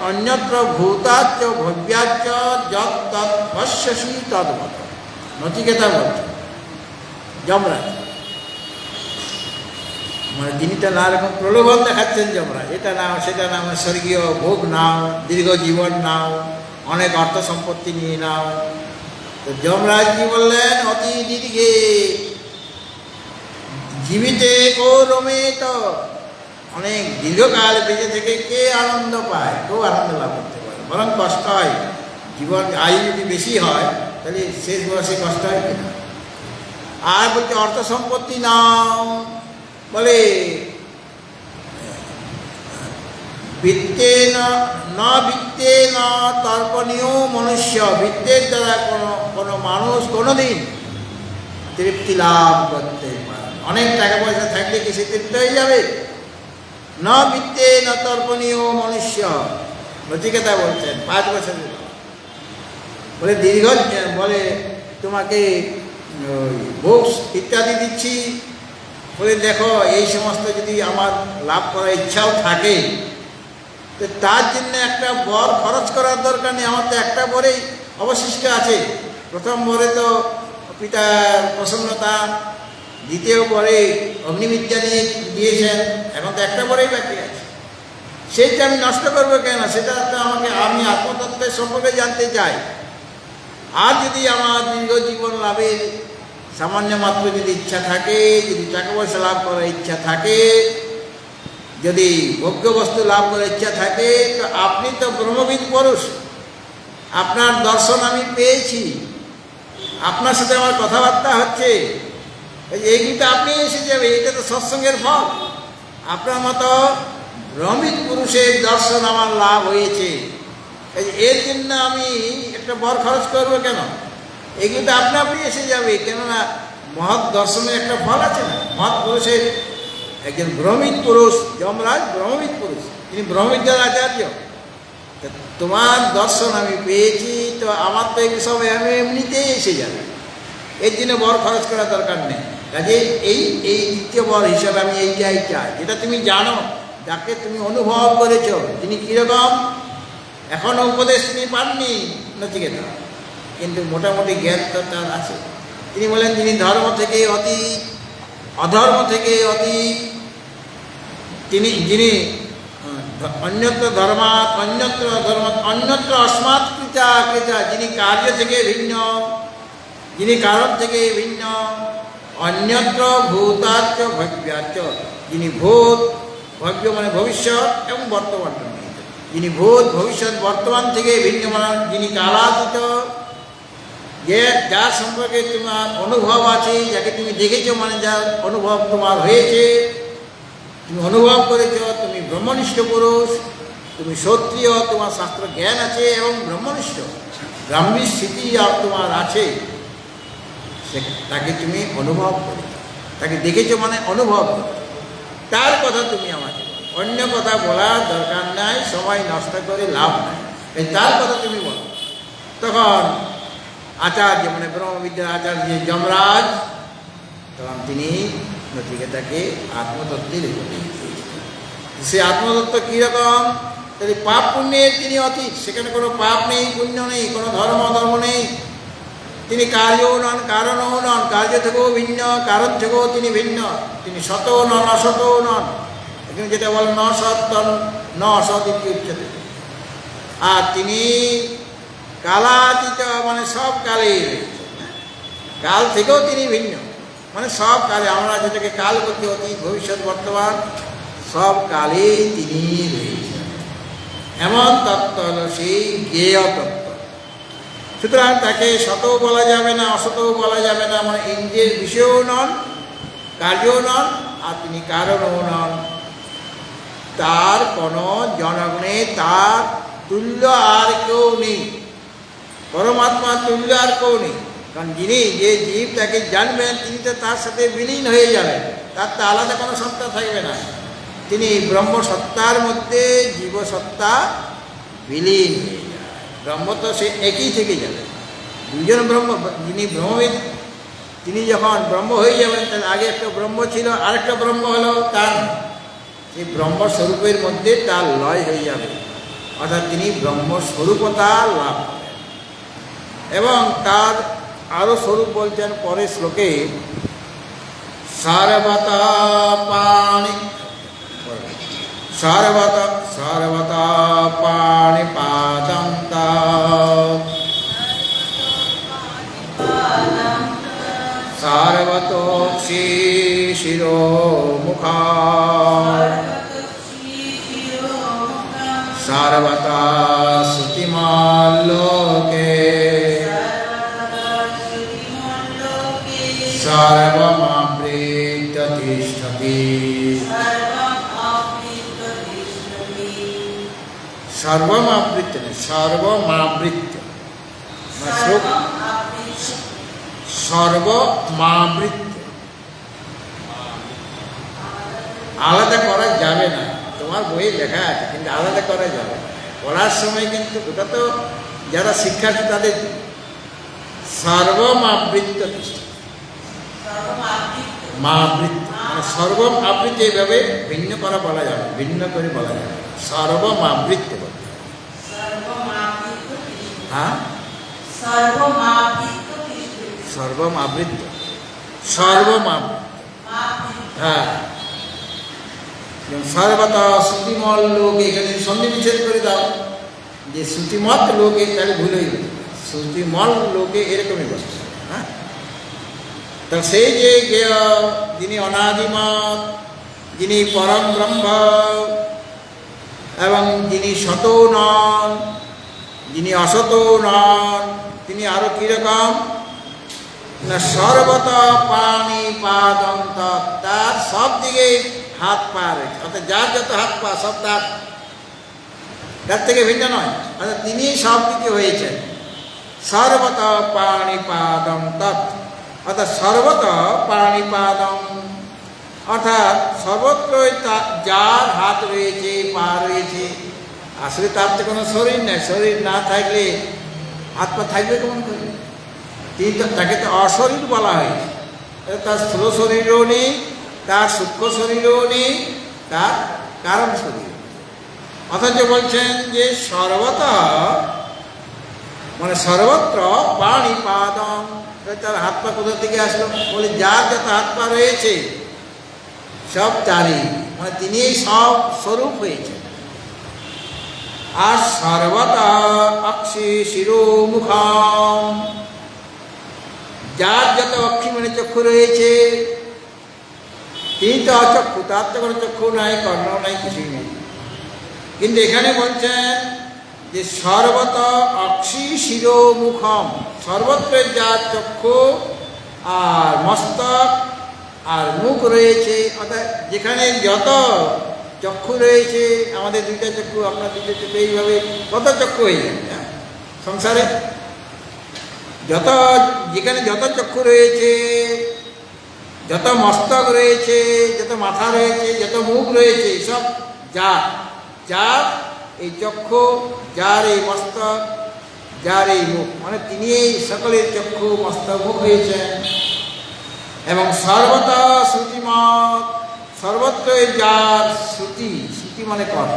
A: অন্যত্র ভূতাচ্চ ভব্যাচ্চ যৎ তৎ পশ্যসি তদ্বৎ। নচিকেতা বলছে যমরাজ, মানে তিনি তো নানা রকম প্রলোভন দেখাচ্ছেন যমরাজ, এটা নাও সেটা নাও, স্বর্গীয় ভোগ নাও, দীর্ঘ জীবন নাও, অনেক অর্থ সম্পত্তি নিয়ে নাও। তো যমরাজ কি বললেন, অতি দীর্ঘে জীবিতে কো রমেত, অনেক দীর্ঘকাল বেঁচে থেকে কে আনন্দ পায়, কেউ আনন্দ লাভ করতে পারে, বরং কষ্ট হয়। জীবন আয়ু যদি বেশি হয় তাহলে শেষ বয়সে কষ্ট হয় কিনা। আর বলছে অর্থ সম্পত্তি নাও, বলে বৃত্তেন বৃত্তেন তর্পণীয় মনুষ্য, বৃত্তের দ্বারা কোনো মানুষ কোনোদিন তৃপ্তি লাভ করতে পারে। অনেক টাকা পয়সা থাকলে কি সে তৃপ্ত হয়ে যাবে? বৃত্তেন তর্পণীয় মনুষ্য। নচিকেতা বলছেন 5 বছর বলে দীর্ঘ, বলে তোমাকে বুকস ইত্যাদি দিচ্ছি, বলে দেখো এই সমস্ত যদি আমার লাভ করার ইচ্ছাও থাকে তো তার জন্য একটা বর খরচ করার দরকার নেই। আমার তো একটা বরেই অবশিষ্ট আছে। প্রথম বরে তো পিতার প্রসন্নতা, দ্বিতীয় বরে অগ্নিবিদ্যা নিয়ে দিয়েছেন, এখন তো একটা বরেই বাকি আছে। সেইটা আমি নষ্ট করবো কেন? সেটা তো আমি আত্মতত্ত্বের সম্পর্কে জানতে চাই। আর যদি আমার দীর্ঘ জীবন লাভের সামান্য মাত্র যদি ইচ্ছা থাকে, যদি টাকা পয়সা লাভ করার ইচ্ছা থাকে, যদি ভোগ্য বস্তু লাভ করার ইচ্ছা থাকে, তো আপনি তো ব্রহ্মবিদ পুরুষ, আপনার দর্শন আমি পেয়েছি, আপনার সাথে আমার কথাবার্তা হচ্ছে, এইগুলো তো আপনি এসে যাবে, এটা তো সৎসঙ্গের ফল। আপনার মতো ব্রহ্মবিদ পুরুষের দর্শন আমার লাভ হয়েছে, এর জন্য আমি একটা বর খরচ করবো কেন? এগুলো তো আপনা আপনি এসে যাবে, কেননা মহৎ দর্শনের একটা ফল আছে না। মহৎ পুরুষের একজন ব্রহ্মবিদ পুরুষ, যমরাজ ব্রহ্মবিদ পুরুষ, তিনি ব্রহ্মবিদ্যার আচার্য। তোমার দর্শন আমি পেয়েছি, তো আমার তো এগুলো সব আমি এমনিতেই এসে যাবে, এর জন্য বর খরচ করার দরকার নেই। কাজে এই দ্বিতীয় বর হিসাবে আমি এইটাই চাই, যেটা তুমি জানো, যাকে তুমি অনুভব করেছ, তিনি কীরকম এখনও উপদেশ তিনি পাননি নচিকেতা, কিন্তু মোটামুটি জ্ঞান তো তার আছে। তিনি বলেন যিনি ধর্ম থেকে অতীত, অধর্ম থেকে অতীত, যিনি অন্যত্র ধর্মাৎ অন্যত্র ধর্মাৎ অন্যত্র অস্মাৎ কৃতা কৃতা, যিনি কার্য থেকে ভিন্ন, যিনি কারণ থেকে ভিন্ন, অন্যত্র ভূতাচ্চ ভব্যাচ্চ, যিনি ভূত, ভব্য মানে ভবিষ্যৎ এবং বর্তমান, যিনি ভূত ভবিষ্যৎ বর্তমান থেকে ভিন্ন, মানে যিনি কালাতীত, যে যার সম্পর্কে তোমার অনুভব আছে, যাকে তুমি দেখেছো, মানে যার অনুভব তোমার হয়েছে, তুমি অনুভব করেছ, তুমি ব্রহ্মনিষ্ঠ পুরুষ, তুমি ক্ষত্রিয়, তোমার শাস্ত্র জ্ঞান আছে এবং ব্রহ্মনিষ্ঠ গ্রাম্যী স্থিতি তোমার আছে, তাকে তুমি অনুভব করেছ, তাকে দেখেছো মানে অনুভব করেছ, তার কথা তুমি আমাকে বলো। অন্য কথা বলার দরকার নাই, সময় নষ্ট করে লাভ নাই, তার কথা তুমি বলো। তখন আচার্য মানে ব্রহ্মবিদ্যার আচার্য যমরাজ, তখন তিনি নচিকেতাকে আত্মতত্ত্বের উপদেশ দিয়েছিলেন। সে আত্মতত্ত্ব কীরকম? তাহলে পাপ পুণ্যের তিনি অতীত, সেখানে কোনো পাপ নেই, পুণ্য নেই, কোনো ধর্ম নেই। তিনি কার্যও নন, কারণও নন, কার্য থেকেও ভিন্ন, কারণ থেকেও তিনি ভিন্ন। তিনি সতও নন, অসতও নন। এখানে যেটা বল ন সৎ ন অসৎ ইতি উচ্চতে। আর তিনি কালাতীত, মানে সব কালেই রয়েছে, কাল থেকেও তিনি ভিন্ন, মানে সব কালে, আমরা যেটাকে কাল বলতে অতীত ভবিষ্যৎ বর্তমান, সব কালেই তিনি রয়েছেন। এমন তত্ত্ব হল সেই জ্ঞেয় তত্ত্ব। সুতরাং তাকে সতও বলা যাবে না, অসতও বলা যাবে না, মানে ইন্দ্রিয়ের বিষয়ও নন, কার্যও নন, আর তিনি কারণও নন। তার কোনো জনগণে তার তুল্য আর কেউ নেই, পরমাত্মার তুল্য আর কেউ নেই। কারণ যিনি, যে জীব তাকে জানবেন, তিনি তো তার সাথে বিলীন হয়ে যাবেন, তার তো আলাদা কোনো সত্তা থাকবে না। তিনি ব্রহ্মসত্তার মধ্যে জীবসত্তা বিলীন হয়ে যায়, ব্রহ্ম তো সে একই থেকে যাবে। দুজন ব্রহ্ম, যিনি ব্রহ্মবিদ তিনি যখন ব্রহ্ম হয়ে যাবেন, তাহলে আগে একটা ব্রহ্ম ছিল, আরেকটা ব্রহ্ম হলো তার, সেই ব্রহ্মস্বরূপের মধ্যে তার লয় হয়ে যাবে, অর্থাৎ তিনি ব্রহ্মস্বরূপতা লাভ করেন। এবং তার আরও স্বরূপ বলছেন পরের শ্লোকে, সারবতা পাণি সারবতা পাণি পাদন্তা সারবতোক্ষি শিরো মুখা সারবতা শ্রুতিমাল্লোকে সর্বমাবৃত্য তিষ্ঠতি। সর্বমাবৃত্ত নেই, সর্বমাবৃত্ত মানে শ্লোক সর্বমাবৃত্ত, আলাদা করা যাবে না। তোমার বইয়ে লেখা আছে কিন্তু আলাদা করা যাবে না। পড়ার সময় কিন্তু ওটা তো যারা শিক্ষার্থী তাদের সর্বমাবৃত্ত মাবৃত্ত মানে সর্বম আবৃত্ত, এইভাবে ভিন্ন করা বলা যাবে, ভিন্ন করে বলা যাবে, সর্বমাবৃত্ত বলতে হবে। হ্যাঁ, সর্বমাবৃত্ত, সর্বমাবৃত্ত। হ্যাঁ, সর্বতা শ্রুতিমল লোক, এখানে সন্ধি বিচ্ছেদ করে দাও যে শ্রুতিমত লোকে, তাহলে ভুল হয়ে গেল। শ্রুতিমল লোকে এরকমই বলতে হবে। হ্যাঁ, তা সেই যে জ্ঞেয়, যিনি অনাদিমত, যিনি পরম ব্রহ্ম এবং যিনি শত নন, যিনি অসত নন, তিনি আরো কিরকম না সর্বত পানি পাদন্ত, তার সব দিকে হাত পা রয়েছে, অর্থাৎ যার যত হাত পা সব তার থেকে ভিন্ন নয়, অর্থাৎ তিনি সব দিকে হয়েছেন। সর্বত পাণিপাদম তৎ, অর্থাৎ সর্বত পাণিপাদম, অর্থাৎ সর্বত্রই যার হাত রয়েছে, পা রয়েছে। আসলে তার তো কোনো শরীর নেই, শরীর না থাকলে হাত পা থাকবে কেমন করে? তিনি তো, তাকে তো অশরীর বলা হয়েছে। তার স্থূল শরীরও নেই, তার সূক্ষ্ম শরীরও নেই, তার কারণ শরীর। অথচ বলছেন যে সর্বত মানে সর্বত্র পাণিপাদম, তার হাত পা কোথা থেকে আসলো? বলে যার যত হাত পা রয়েছে সব তারই, মানে তিনি সব স্বরূপ হয়েছে। আর সর্বতা অক্ষি শিরোমুখম, যার যত অক্ষি মানে চক্ষু রয়েছে তিনি তো অচক্ষু, তার তো কোনো চক্ষু নাই, কর্ণ নাই, কিছুই নেই। কিন্তু এখানে বলছেন যে সর্বত অক্ষি শিরোমুখম, সর্বত্র যার চক্ষু আর মস্তক আর মুখ রয়েছে, অর্থাৎ যেখানে যত চক্ষু রয়েছে, আমাদের দুইটা চক্ষু, আপনার দুইটা চক্ষু, এইভাবে কত চক্ষু হয়ে যায় সংসারে, যত যেখানে যত চক্ষু রয়েছে, যত মস্তক রয়েছে, যত মাথা রয়েছে, যত মুখ রয়েছে, সব যার, যার এই চক্ষু, যার এই মস্তক, যার এই মুখ, মানে তিনি এই সকলের চক্ষু মস্তক মুখ হয়েছেন। এবং সর্বতা শ্রুতিমত, সর্বত্রই যার শ্রুতি, শ্রুতি মানে কর্ণ,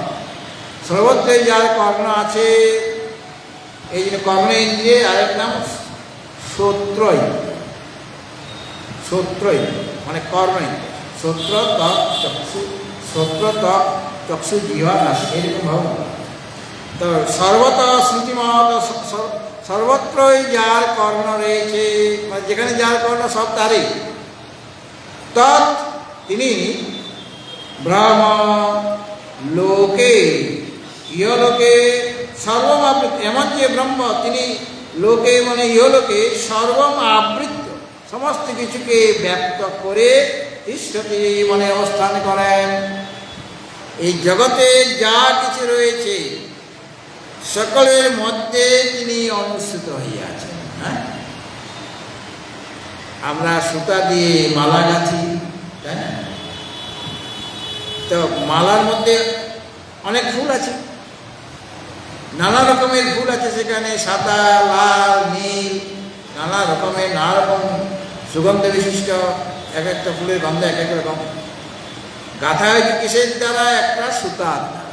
A: সর্বত্রই যার কর্ণ আছে। এই জন্য কর্ণেন্দ্রিয় আরেক নাম শ্রোত্রই, শ্রোত্রই মানে কর্ণেন্দ্রিয়, শ্রোত্র ত্বক চক্ষু, শ্রোত্র ত্বক চক্ষু জিহ্বা নাসিকা, এরকম ভাবে। তো সর্বতা শ্রুতিমত, সর্বত্রই যার কর্ণ রয়েছে, মানে যেখানে যার কর্ণ সব তারই। তৎ তিনি ব্রহ্ম লোকে, ইহলোকে সর্বমাবৃত, এমন যে ব্রহ্ম তিনি লোকে মানে ইহলোকে সর্বমাবৃত্ত, সমস্ত কিছুকে ব্যক্ত করে তিষ্ঠতি মানে অবস্থান করেন। এই জগতে যা কিছু রয়েছে সকলের মধ্যে তিনি অনুষ্ঠিত হইয়াছেন। হ্যাঁ, আমরা সুতা দিয়ে মালা গাঁথি, তাই না? তো মালার মধ্যে অনেক ফুল আছে, নানা রকমের ফুল আছে সেখানে, সাদা, লাল, নীল, নানা রকমের, নানা রকম সুগন্ধ বিশিষ্ট, এক একটা ফুলের গন্ধ এক এক রকম। গাঁথা হয়েছে কিসের দ্বারা? একটা সুতার দ্বারা।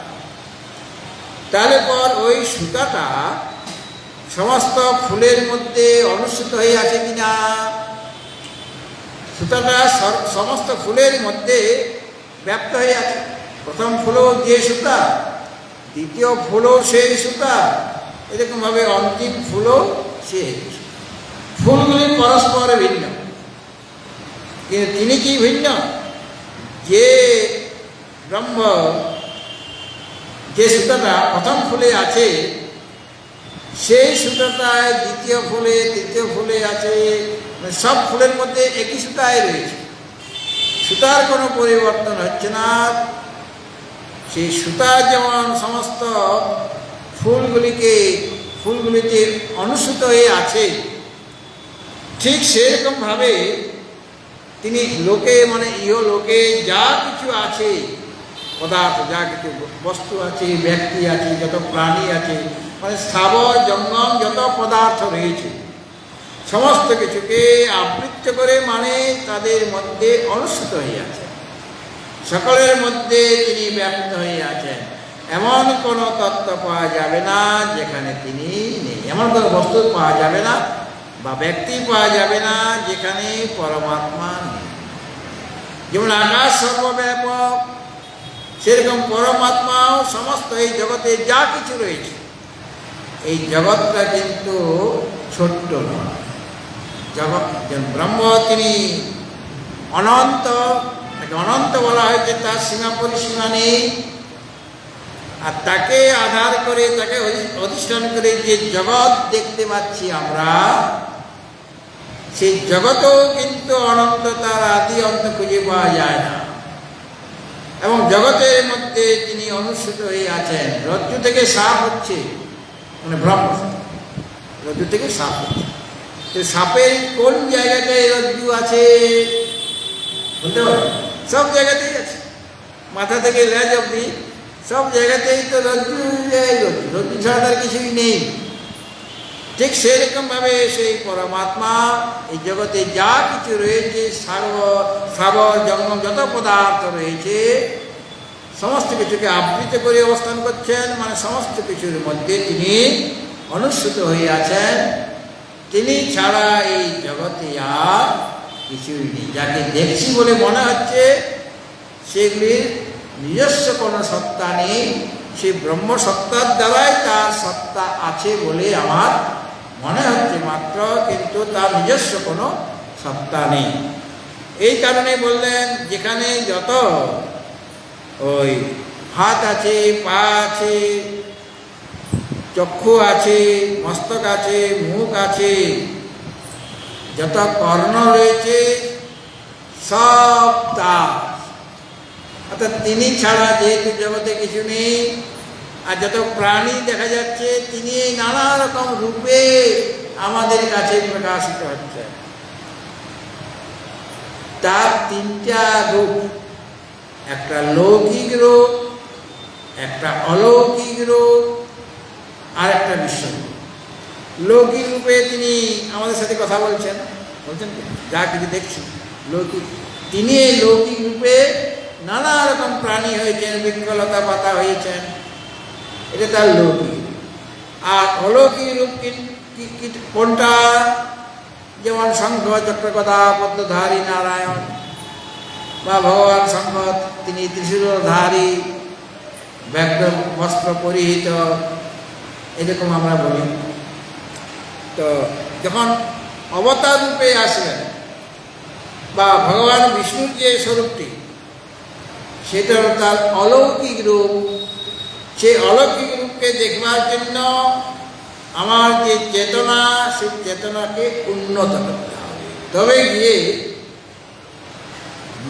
A: তাহলে পর ওই সুতাটা সমস্ত ফুলের মধ্যে অনুষ্ঠিত হয়ে আছে কিনা? সুতাটা সমস্ত ফুলের মধ্যে ব্যাপ্ত হয়ে আছে। প্রথম ফুলও যে সুতা, দ্বিতীয় ফুলও সেই সুতা, এরকমভাবে অন্তিম ফুলও সেই সুতা। ফুলগুলি পরস্পর ভিন্ন, কিন্তু তিনি কি ভিন্ন? যে ব্রহ্ম, যে সুতাটা প্রথম ফুলে আছে সেই সুতাটায় দ্বিতীয় ফুলে, তৃতীয় ফুলে আছে, সব ফুলের মধ্যে একই সুতায় রয়েছে, সুতার কোনো পরিবর্তন হচ্ছে না। সেই সুতা যেমন সমস্ত ফুলগুলিতে অনুসূত হয়ে আছে, ঠিক সেরকমভাবে তিনি লোকে মানে ইহলোকে যা কিছু আছে, পদার্থ যা কিছু বস্তু আছে, ব্যক্তি আছে, যত প্রাণী আছে, মানে স্থাবর জঙ্গম যত পদার্থ রয়েছে, সমস্ত কিছুকে আবৃত্ত করে মানে তাদের মধ্যে অনুসূত হয়ে আছে, সকলের মধ্যে তিনি ব্যক্ত হয়ে আছেন। এমন কোনো তত্ত্ব পাওয়া যাবে না যেখানে তিনি নেই, এমন কোনো বস্তু পাওয়া যাবে না বা ব্যক্তি পাওয়া যাবে না যেখানে পরমাত্মা নেই। যেমন আকাশ সর্বব্যাপক, সেরকম পরমাত্মাও সমস্ত এই জগতে যা কিছু রয়েছে, এই জগৎটা কিন্তু ছোট্ট নয়। জগৎ যেমন ব্রহ্ম তিনি অনন্ত, তাকে অনন্ত বলা হয়েছে, তার সীমা পরিসীমা নেই। আর তাকে আধার করে, তাকে অধিষ্ঠান করে যে জগৎ দেখতে পাচ্ছি আমরা, সেই জগতেও কিন্তু অনন্ত, তার আদি অন্ত খুঁজে পাওয়া যায় না। এবং জগতের মধ্যে তিনি অনুসূত হয়ে আছেন। রজ্জু থেকে সাপ হচ্ছে, মানে ব্রহ্ম, রজ্জু থেকে সাপ হচ্ছে। তো সাপের কোন জায়গাটায় রজ্জু আছে বলতে পারো? সব জায়গাতেই আছে, মাথা থেকে লেজ অবধি সব জায়গাতেই তো রজ্জু, রজ্জু ছাড়া তার কিছুই নেই। ঠিক সেরকমভাবে সেই পরমাত্মা এই জগতে যা কিছু রয়েছে, সাগর জঙ্গম যত পদার্থ রয়েছে, সমস্ত কিছুকে আবৃত করে অবস্থান করছেন, মানে সমস্ত কিছুর মধ্যে তিনি অনুসূত হয়ে আছেন। তিনি ছাড়া এই জগতে আর কিছুই নেই। যাকে দেখছি বলে মনে হচ্ছে সেগুলির নিজস্ব কোনো সত্তা নেই, সেই ব্রহ্ম সত্তার দ্বারাই তার সত্তা আছে বলে আমার মনে হচ্ছে মাত্র, কিন্তু তার নিজস্ব কোনো সত্তা নেই। এই কারণে বললেন যেখানে যত ওই হাত আছে, পা আছে, চক্ষু আছে, মস্তক আছে, মুখ আছে, যত কর্ণ রয়েছে সব তার, অর্থাৎ তিনি ছাড়া যেহেতু জগতে কিছু নেই। আর যত প্রাণী দেখা যাচ্ছে তিনি এই নানা রকম রূপে আমাদের কাছে প্রকাশিত হচ্ছে। তার তিনটা রূপ, একটা লৌকিক রূপ, একটা অলৌকিক রূপ, আর একটা বিশ্বরূপ। লৌকিক রূপে তিনি আমাদের সাথে কথা বলছেন, যা কিছু দেখছি লৌকিক, তিনি এই লৌকিক রূপে নানা রকম প্রাণী হয়েছেন, বৃক্ষলতা পাতা হয়েছেন, এটা তার লৌকিক। আর অলৌকিক রূপ কোনটা? যেমন শঙ্খ চক্র গদা পদ্মধারী নারায়ণ, বা ভগবান শঙ্খ তিনি ত্রিশূলধারী, ব্যাঘ্র বস্ত্র পরিহিত, এরকম আমরা বলি। তো যখন অবতার রূপে আসবেন, বা ভগবান বিষ্ণুর যে স্বরূপটি, সেটা তার অলৌকিক রূপ। সেই অলৌকিক রূপকে দেখবার জন্য আমার যে চেতনা, সেই চেতনাকে উন্নত করতে হবে, তবে গিয়ে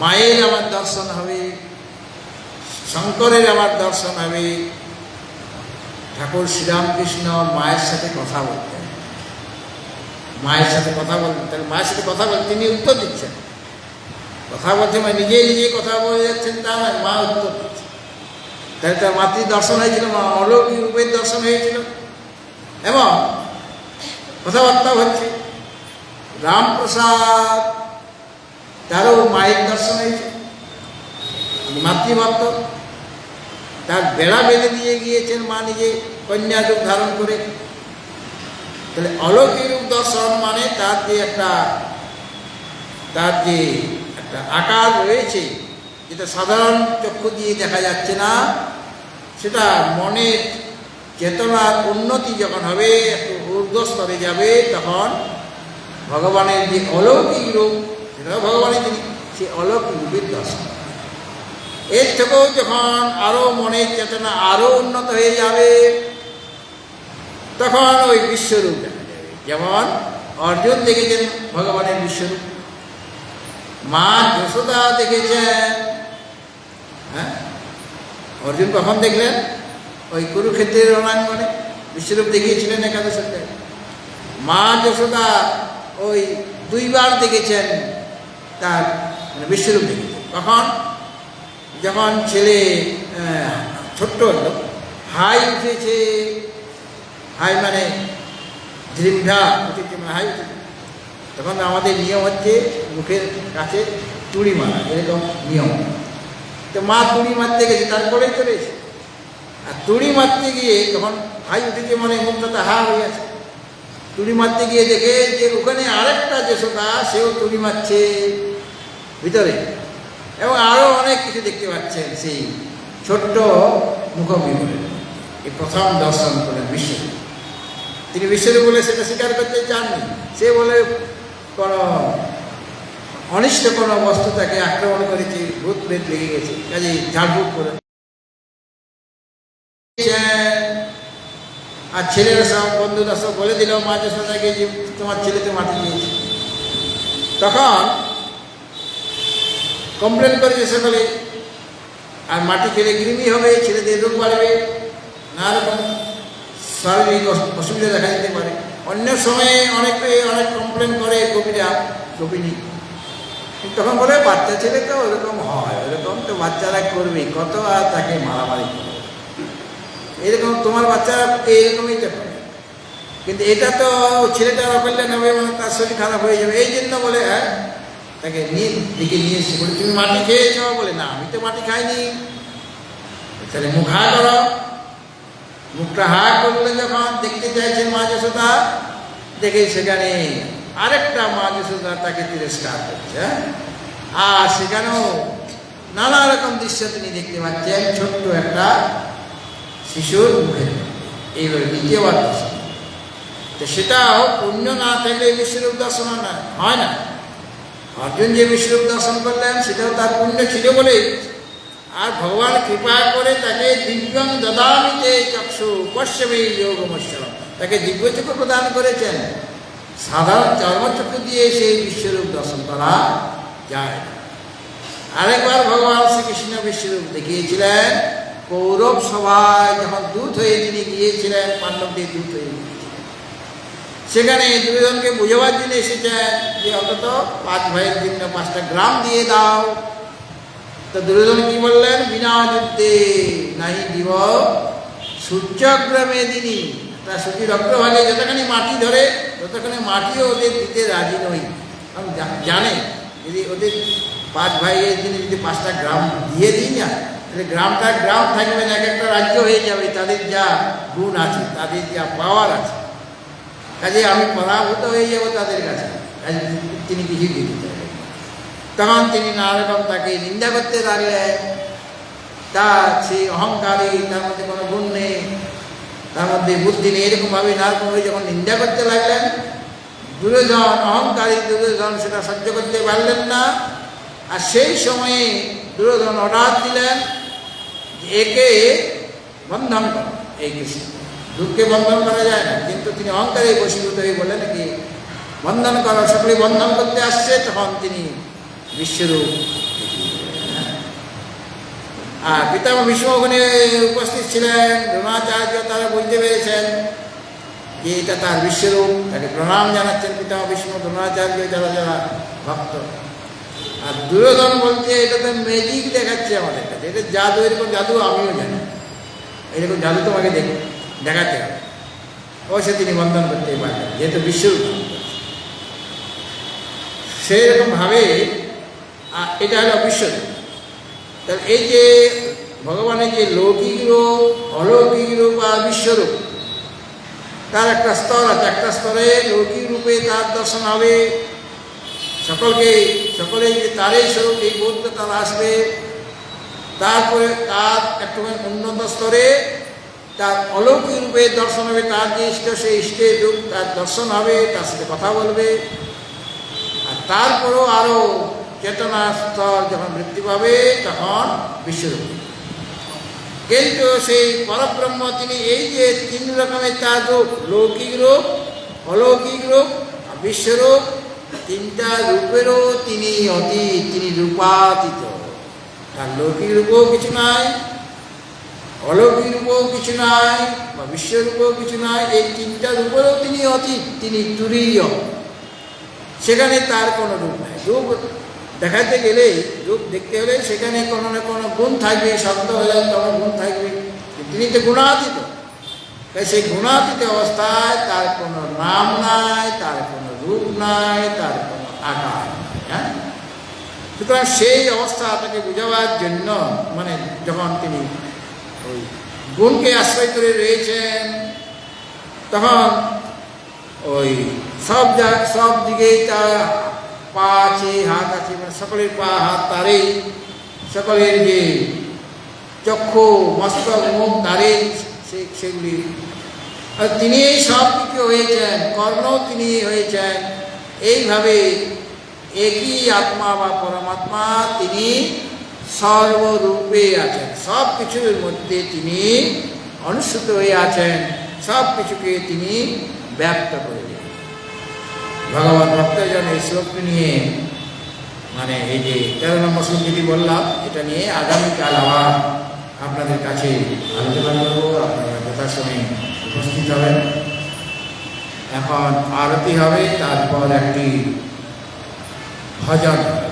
A: মায়ের আমার দর্শন হবে, শঙ্করের আমার দর্শন হবে। ঠাকুর শ্রীরামকৃষ্ণ মায়ের সাথে কথা বলতেন, মায়ের সাথে কথা বলতেন, তাহলে মায়ের সাথে কথা বলতে তিনি উত্তর দিচ্ছেন। কথা বলতে মানে নিজে নিজে কথা বলে যাচ্ছেন তা নয়, মা উত্তর দিচ্ছেন। তাহলে তার মাতৃ দর্শন হয়েছিল, মা অলৌকিক রূপের দর্শন হয়েছিল, এবং কথাবার্তা হচ্ছে। রামপ্রসাদ, তারও মায়ের দর্শন হয়েছে, মাতৃভক্ত, তার বেড়া বেঁধে দিয়ে গিয়েছেন মা নিজে কন্যা রূপ ধারণ করে। তাহলে অলৌকিক রূপ দর্শন মানে তার যে একটা আকার রয়েছে, যেটা সাধারণ চক্ষু দিয়ে দেখা যাচ্ছে না, সেটা মনের চেতনার উন্নতি যখন হবে, একটু ঊর্ধ্বস্তরে যাবে, তখন ভগবানের যে অলৌকিক রূপ, সেটাও ভগবানের যিনি, সেই অলৌকিক রূপের দর্শন। এর থেকেও যখন আরো মনের চেতনা আরো উন্নত হয়ে যাবে, তখন ওই বিশ্বরূপ দেখা যাবে। যেমন অর্জুন দেখেছেন ভগবানের বিশ্বরূপ, মা যশোদা দেখেছেন। হ্যাঁ, অর্জুন কখন দেখলেন? ওই কুরুক্ষেত্রের রণাঙ্গনে। বিশ্বরূপ দেখিয়েছিলেন একাদশ অধ্যায়ে। মা যশোদা ওই 2 বার দেখেছেন তার মানে বিশ্বরূপ দেখেছেন। কখন? যখন ছেলে ছোট্ট হলো, হাই উঠেছে, হাই মানে ঝিমঝা উঠেছে, মানে হাই উঠেছে, তখন আমাদের নিয়ম হচ্ছে মুখের কাছে তুড়ি মারা, এরকম নিয়ম। তো মা তুড়ি মারতে গেছে, তারপরেই চলে এসে, আর তুড়ি মারতে গিয়ে তখন হাই উঠেছে, মানে মুখটা হা হয়ে আছে, তুড়ি মারতে গিয়ে দেখে যে ওখানে আরেকটা যশোদা, সেও তুড়ি মারছে ভিতরে, এবং আরও অনেক কিছু দেখতে পাচ্ছেন সেই ছোট্ট মুখবিবরে। এই প্রথম দর্শন করেন বিশ্বরূপ। তিনি বিশ্বরূপ বলে সেটা স্বীকার করতে চাননি। সে বলে কোনো অনিষ্ট কোনো বস্তু তাকে আক্রমণ করেছে, ভূত প্রেত লেগে গেছে, কাজে ঝাড়ফুঁক করে। আর ছেলেরা সব বন্ধুরা সব বলে দিল মা যশোদাকে যে তোমার ছেলে তো মাটি দিয়েছে। তখন কমপ্লেন করেছে সকলে, আর মাটি খেলে কৃমি হবে, ছেলেদের রোগ বাড়বে, নানা রকম শারীরিক অসুবিধা দেখা দিতে পারে। অন্য সময়ে অনেকে অনেক কমপ্লেন করে গোপীরা, গোপিনী, তখন বলে বাচ্চা ছেলে তো ওরকম হয়, ওরকম তো বাচ্চারা করবে, কত আর তাকে মারামারি করবে, এরকম তোমার বাচ্চারা এইরকমই তো করে। কিন্তু এটা তো ছেলেটা অকল্যাণ হবে, মানে তার শরীর খারাপ হয়ে যাবে, এই জন্য বলে হ্যাঁ তাকে দিকে নিয়ে এসে বলে তুমি মাটি খেয়েছ? বলে না, আমি তো মাটি খাইনি। তাহলে মুখ হা করো। মুখটা হা করলে যখন দেখতে চাইছেন মা যশোদা, দেখে সেখানে আরেকটা মা যশোদা তাকে তিরস্কার করছে, আর সেখানেও নানা রকম দৃশ্য তিনি দেখতে পাচ্ছেন ছোট্ট একটা শিশুর মুখে। এইভাবে দ্বিতীয়বার দর্শন, তো সেটাও পুণ্য না থাকলে বিশ্বরূপ দর্শন হয় না। অর্জুন যে বিশ্বরূপ দর্শন করলেন সেটাও তার পুণ্য ছিল বলেই, আর ভগবান কৃপা করে তাকে দিব্যং দদামিতে চক্ষু পশ্যমে যোগমশ্বরম, তাকে দিব্যচক্ষু প্রদান করেছেন। সাধারণ চর্মচক্ষু দিয়ে সেই বিশ্বরূপ দর্শন করা যায় না। আরেকবার ভগবান শ্রীকৃষ্ণ বিশ্বরূপ দেখিয়েছিলেন কৌরব সভায়, যখন দূত হয়ে তিনি গিয়েছিলেন, পাণ্ডবদের দূত হয়ে গিয়েছিলেন। সেখানে দুর্যোধনকে বোঝাবার জন্য এসেছেন যে অন্তত 5 ভাইয়ের জন্য 5টা গ্রাম দিয়ে দাও। তো দুর্যোধন কি বললেন? বিনা যুদ্ধে নাহি দিব সূর্যগ্রামে দিনী। তা সূর্যের অগ্রভাগে যতখানি মাটি ধরে ততখানি মাটিও ওদের দিতে রাজি নই। কারণ জানে যদি ওদের 5 ভাইয়ের জন্য যদি 5টা গ্রাম দিয়ে দিই না, তাহলে গ্রামটা গ্রাম থাকবে না, এক একটা রাজ্য হয়ে যাবে। তাদের যা গুণ আছে, তাদের যা পাওয়ার আছে, কাজে আমি পরাভূত হয়ে যাব তাদের কাছে। কাজে তিনি কিছুই দিতে চাইলেন। তখন তিনি নানা রকম তাকে নিন্দা করতে লাগলেন। তার সেই অহংকারী, তার মধ্যে কোনো গুণ নেই, তার মধ্যে বুদ্ধি নেই, এরকমভাবে নারকমভাবে যখন নিন্দা করতে লাগলেন, দুর্যোধন অহংকারী দুর্যোধন সেটা সহ্য করতে পারলেন না। আর সেই সময়ে দুর্যোধন অর্ডার দিলেন যে একে বন্ধন করো, এই কৃষ্ণ। দুঃখকে বন্ধন করা যায় না, কিন্তু তিনি অহংকারে বশীভূত হয়ে বললেন কি বন্ধন করো। সকলে বন্ধন করতে আসছে, তখন তিনি বিশ্বরূপ। আর পিতামহ ভীষ্ম ওখানে উপস্থিত ছিলেন, দ্রোণাচার্য তারা বুঝতে পেরেছেন যে এটা তার বিশ্বরূপ, তাকে প্রণাম জানাচ্ছেন পিতামহ ভীষ্ম, দ্রোণাচার্য, যারা যারা ভক্ত। আর দুর্যোধন বলছে এটা তো ম্যাজিক দেখাচ্ছে আমাদের কাছে, এটা জাদু, এরকম জাদু আমিও জানি, এরকম জাদু তোমাকে দেখাতে হবে। অবশ্য তিনি বন্ধন করতেই পারবেন, যেহেতু বিশ্বরূপ। সেই রকমভাবে এটা হলো বিশ্বরূপ। তাহলে এই যে ভগবানের যে লৌকিক রূপ, অলৌকিক রূপ আর বিশ্বরূপ, তার একটা স্তর আছে। একটা স্তরে লৌকিক রূপে তার দর্শন হবে, সকলে যে তারই স্বরূপ এই বোধটা তার আসবে। তারপরে তার একটু উন্নত স্তরে তার অলৌকিক রূপে দর্শন হবে, তার যে ইষ্ট সেই ইষ্টের রূপ তার দর্শন হবে, তার সাথে কথা বলবে। আর তারপরেও আরও চেতনা স্তর যখন বৃদ্ধি পাবে তখন বিশ্বরূপ। কিন্তু সেই পরব্রহ্ম তিনি এই যে 3 রকমের তার রূপ, লৌকিক রূপ, অলৌকিক রূপ আর বিশ্বরূপ, 3টা রূপেরও তিনি অতীত, তিনি রূপাতীত। তার লৌকিক রূপও কিছু নাই, অলৌকিক রূপও কিছু নাই বা বিশ্বরূপও কিছু নাই, এই তিনটা রূপেরও তিনি অতীত, তিনি তুরীয়, সেখানে তার কোনো রূপ নাই। রূপ দেখাতে গেলে, রূপ দেখতে হলে সেখানে কোনো না কোনো গুণ থাকবে, শব্দ হলে কোনো গুণ থাকবে, তিনি তো গুণাতীত। তাই সেই গুণাতীত অবস্থায় তার কোনো নাম নাই, তার কোনো রূপ নাই, তার কোনো আকার নাই। হ্যাঁ, সুতরাং সেই অবস্থা আপনাকে বোঝাবার জন্য, মানে যখন তিনি ওই গুণকে আশ্রয় করে রয়েছেন, তখন ওই সব দিকেই তার পা আছে, হাত আছে, মানে সকলের পা হাত তারই, সকলের যে চক্ষু মস্তক মুখ তারই, সেগুলি। আর তিনি এই সব কিছু হয়েছেন, কর্ণ তিনি হয়েছেন। এইভাবে একই আত্মা বা পরমাত্মা তিনি সর্বরূপে আছেন, সব কিছুর মধ্যে তিনি অনুসূত হয়ে আছেন, সব কিছুকে তিনি ব্যক্ত করে দেন। ভগবান ভক্তজন এই শ্লোকটি নিয়ে, মানে এই যে 13 নম্বর শ্লোক যেটি বললাম, এটা নিয়ে আগামীকাল আবার আপনাদের কাছে আলোচনা করবো। আপনারা যথাসময়ে উপস্থিত হবেন। এখন আরতি হবে, তারপর একটি ভজন হবে।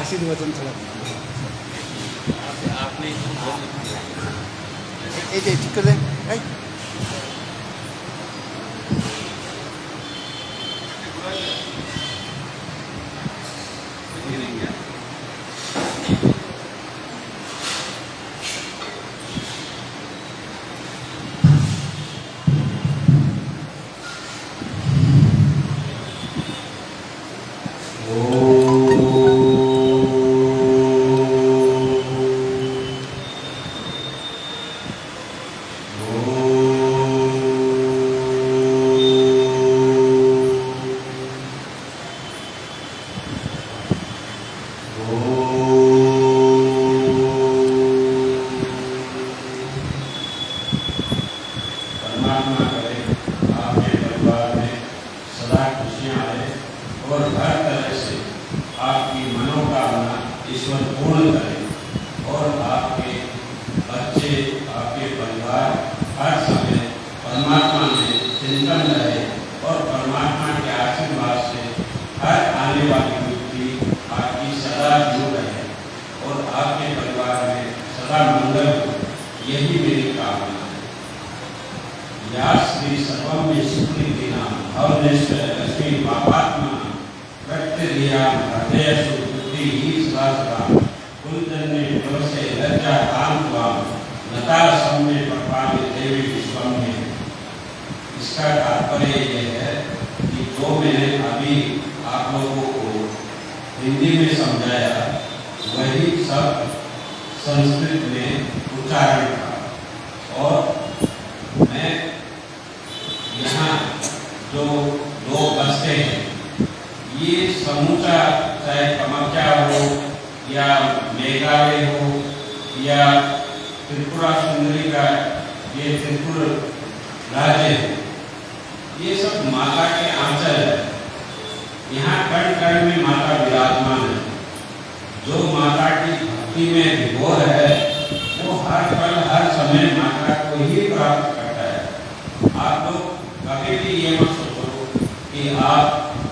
A: आशीर्वचन थोड़ा
C: आपने
A: এই যে ঠিক করে এই
C: परमात्मा करे आपके परिवार में सदा खुशियाँ आए और हर तरह से आपकी मनोकामना ईश्वर पूर्ण करे और आपके बच्चे आपके परिवार हर समय परमात्मा में चिंतन रहे और परमात्मा के आशीर्वाद से हर आने वाली व्यक्ति आपकी सदा जुड़ रहे और आपके परिवार में सदा मंगल हो, यही मेरी कामना है। या श्री सर्वम सुकृतिना भवनेश्वर लक्ष्मी पापात्मा प्रत्यधिया हृदय सुकृति ही सदा सदा कुलजन्य प्रवसे लज्जा काम त्वाम नता सम्मे प्रपाले देवी विश्वम में। इसका तात्पर्य यह है कि जो मैंने अभी आप लोगों को हिंदी में समझाया वही सब संस्कृत में उच्चारण था और मैं यहाँ जो लोग बसते हैं ये समूचा चाहे कामाख्या हो या मेघालय हो या त्रिपुरा सुंदरी का ये त्रिपुर राज्य है, ये सब माता के आंचल है। यहाँ कण कण में माता विराजमान है। जो माता की भक्ति में विभोर है वो हर पल हर समय माता को ही प्राप्त करता है। आप लोग कभी भी ये मत सोचो कि आप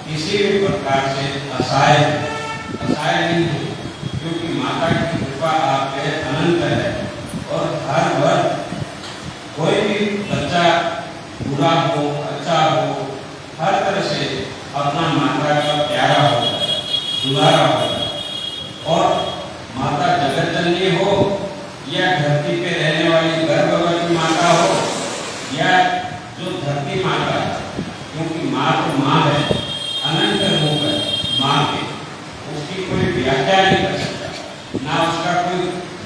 C: किसी भी प्रकार से असहाय नहीं हो, क्योंकि माता की कृपा आप पे अनंत है और हर वर्ष कोई भी बच्चा बुरा हो अच्छा हो हर तरह से अपना माता का प्यारा होता है, दुलारा होता है। और माता जगत जननी हो या धरती पे रहने वाली गर्भवती माता हो या जो धरती माता है, क्योंकि माँ तो माँ है, अनंत रूप है माँ के, उसकी कोई व्याख्या नहीं कर सकता, ना उसका कोई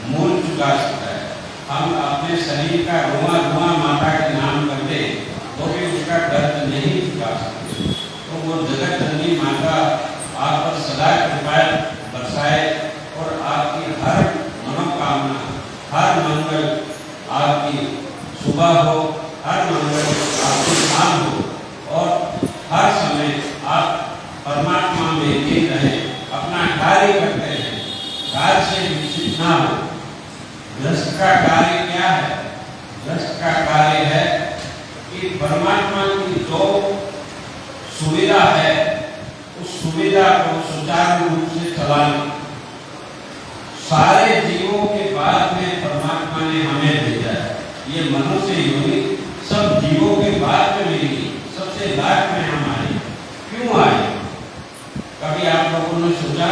C: मूल चुका सकता है। हम अपने शरीर का रुआ रुआ माता के नाम कर दे तो भी उसका दर्द नहीं चुका सकते। तो वो जगत जननी माता आप पर सदा कृपा बरसाए और आपकी हर मनोकामना हर मंगल आपकी सुबह हो, हर मंगल आपकी शाम हो और हर समय आप परमात्मा में लीन रहे, अपना कार्य करते हैं, कार्य से विचलित ना हो। गृहस्थ का कार्य क्या है? गृहस्थ का कार्य है कि परमात्मा की जो सुविधा है उस सुविधा को सुचारू रूप से चलाना। सारे जीवों के बाद में परमात्मा ने हमें भेजा है। ये मनुष्य योनि सब जीवों के बाद में मिली, सबसे लास्ट में हम आए। क्यों आए? कभी आप लोगों ने सोचा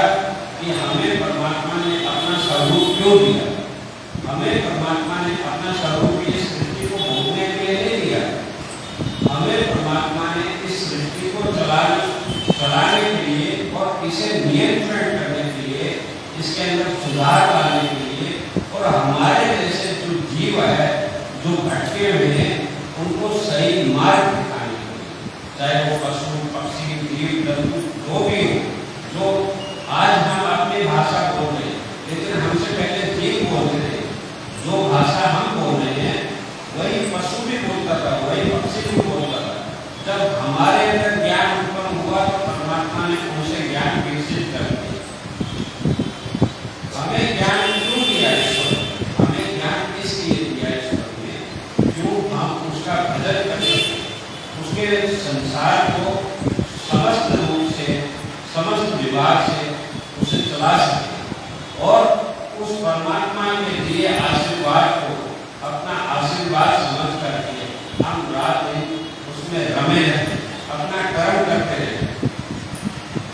C: कि हमें परमात्मा ने अपना स्वरूप क्यों दिया? हमें परमात्मा ने अपना स्वरूप इस सृष्टि को भोगने के लिए नहीं दिया। हमें परमात्मा ने इस सृष्टि को चलाने के लिए और इसे नियंत्रण करने के लिए, इसके अंदर सुधार लाने के लिए और हमारे जैसे जो जीव है जो भटके हुए हैं उनको सही मार्ग दिखाने के लिए, चाहे वो पशु पक्षी जीव जंतु जो भी हो। जो आज हम अपनी भाषा बोल रहे हैं लेकिन हमसे पहले जीव बोलते थे। जो भाषा हम बोल रहे हैं वही पशु भी बोलता था, वही पक्षी भी बोलता था। जब हमारे अंदर ज्ञान उत्पन्न हुआ तो परमात्मा ने उनसे ज्ञान विकसित कर दिया। हमें ज्ञान क्यों दिया ईश्वर? हमें ज्ञान इसलिए दिया ईश्वर ने क्यों हम उसका भजन कर सकें, उसके संसार को समस्त रूप से भाग से उसे चला सके और उस परमात्मा के दिए आशीर्वाद को अपना आशीर्वाद समझ करके हम रात दिन उसमें रमे रहते, अपना कर्म करते रहते।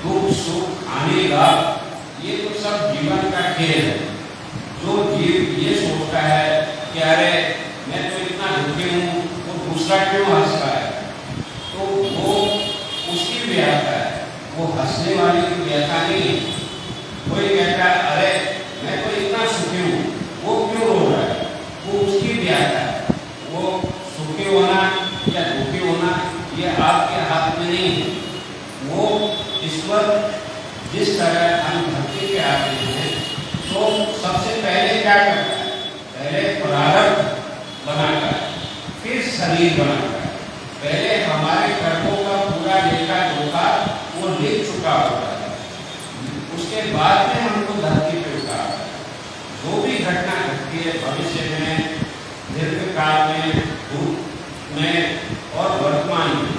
C: दुख सुख हानि लाभ ये तो सब जीवन का खेल है। जो जीव ये सोचता है कि अरे मैं तो इतना दुखी हूँ तो दूसरा क्यों हंस रहा है, तो वो उसकी व्यथा है, वो हंसने वाले की व्यथा नहीं है। कोई कहता है अरे मैं तो इतना सुखी हूँ वो क्यों रो रहा है, वो उसकी व्यथा है। वो सुखी होना या दुखी होना ये आपके हाथ में नहीं है। वो ईश्वर जिस तरह हम धरती पे आते हैं तो सबसे पहले क्या करता है, पहले प्रारब्ध बनाता है, फिर शरीर बनाता है। पहले हमारे कर्मों का पूरा लेखा जोखा वो लिख चुका होता है, उसके बाद में हमको धरती पे उतारता है। जो भी घटना घटती है भविष्य में, दीर्घकाल में, भूत में और वर्तमान में,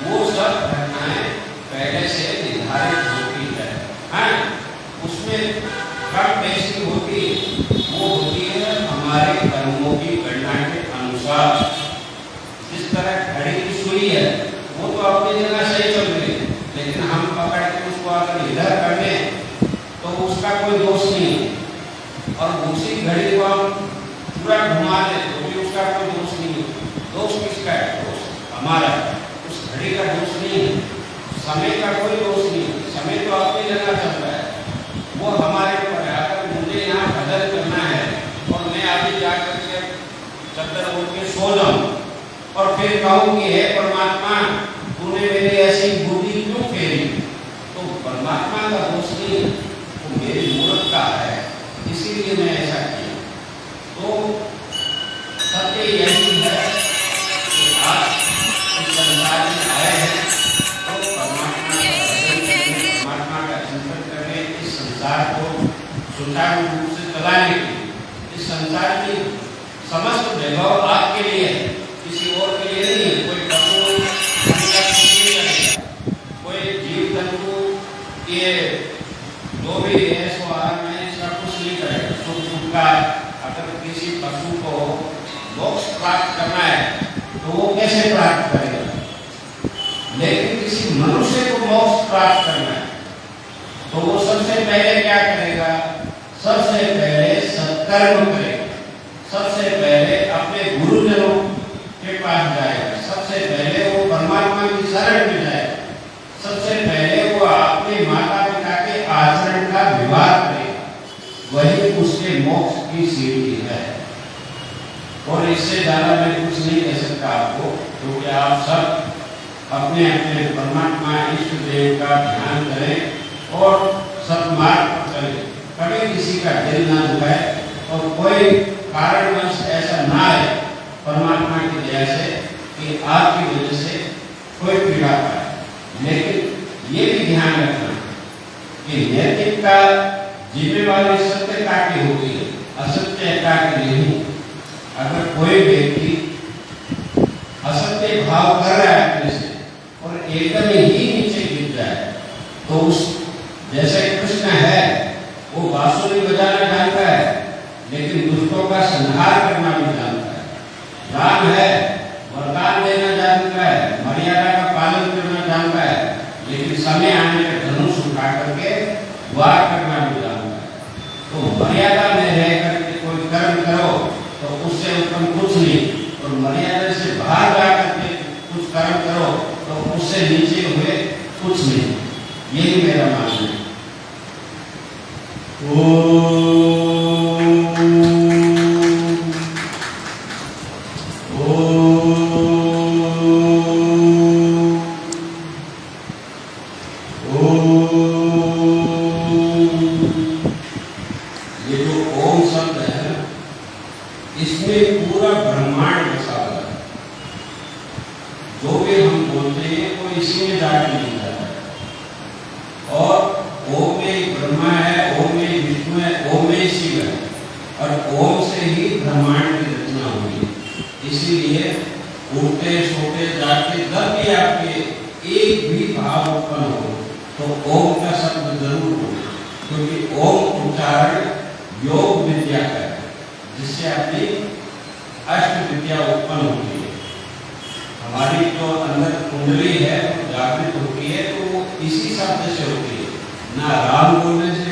C: वो सब घटनाएं पहले से निर्धारित होती है। हाँ, उसमें कब कैसी होती है, वो होती है हमारे कर्मों की गणना के अनुसार। जिस तरह घड़ी की सुई है वो तो अपनी जगह सही चल रही है, लेकिन हम पकड़ के उसको अगर इधर कर दें तो उसका कोई दोष नहीं है। और उसी घड़ी को हम पूरा घुमा दें तो भी उसका कोई दोष नहीं है। दोष किसका है? दोष हमारा, उस घड़ी का दोष नहीं है। समय का कोई दोष नहीं है, समय तो अपनी जगह चल रहा है। वो हमारे ऊपर है। अगर मुझे यहाँ बदल करना है और मैं अभी जाकर के चद्दर ओढ़ के सो जाऊँ और फिर कहूँ कि हे परमात्मा तूने मेरी ऐसी बुद्धि क्यों फेरी, तो परमात्मा का दोष नहीं, वो मेरी मूर्खता है, इसीलिए मैं ऐसा किया। तो सत्य यही है कि आप इस संसार में आए हैं तो परमात्मा का चिंतन करें, इस संसार को सुचारू रूप से चलाने के लिए। इस संसार की समस्त वैभव आपके लिए है, किसी और के लिए नहीं है। कोई पशु कोई जीव जंतु ये जो भी है सो आराम में इसका कुछ नहीं करेगा। सुख दुख का अगर किसी पशु को मोक्ष प्राप्त करना है तो वो कैसे प्राप्त करेगा, लेकिन किसी मनुष्य को मोक्ष प्राप्त करना है तो वो सबसे पहले क्या करेगा, सबसे पहले सत्कर्म करेगा, सबसे पहले अपने गुरुजनों के पास जाएगा, सबसे पहले वो परमात्मा की शरण में जाएगा, सबसे पहले वो अपने माता पिता के आचरण का विवाह करेगा, वही उसके मोक्ष की सीढ़ी है। और इससे ज्यादा मैं कुछ नहीं कह सकता आपको, क्योंकि आप सब अपने अपने परमात्मा इष्ट देव का ध्यान करें और सत्मार्ग पर चलें। कभी किसी का दिल ना दुखाए और कोई कारणवश ऐसा ना आए परमात्मा की दया से कि आपकी वजह से कोई पीड़ा पाए। लेकिन ये भी ध्यान रखना कि नैतिकता जिम्मेवारी सत्यता की होती है, असत्यता की नहीं। अगर कोई व्यक्ति असत्य भाव कर रहा है अपने से और एकदम ही नीचे गिर जाए तो उस जैसे कृष्ण है वो बांसुरी बजाना जानता है लेकिन दुष्टों का संहार करना भी जानता है। राम है वरदान देना जानता है, मर्यादा का पालन करना जानता है, लेकिन समय आने पर धनुष उठा करके वार करना भी जानता है। तो मर्यादा में रह करके कोई कर्म करो तो उससे उत्तम कुछ नहीं, और मर्यादा से बाहर जा करके कुछ कर्म करो तो उससे नीचे हुए कुछ नहीं। यही मेरा मानना है। ये जो ओम शब्द है इसमें पूरा ब्रह्मांड बसा हुआ है। जो भी हम बोलते हैं वो इसी में जाकर मिल जाता है। और ओम में ब्रह्मा है, ओम में विष्णु है, ओम में शिव है, और ओम से ही ब्रह्मांड की रचना हुई है। इसीलिए उठते सोते जागते जब भी आपके एक भी भाव उत्पन्न हो तो ओम का शब्द जरूर बोले, क्योंकि ओम उच्चारण योग विद्या का है, जिससे अपनी अष्ट विद्या उत्पन्न होती है। हमारी जो अंदर कुंडली है वो जागृत होती है, तो वो इसी शब्द से होती है, ना राम बोलने से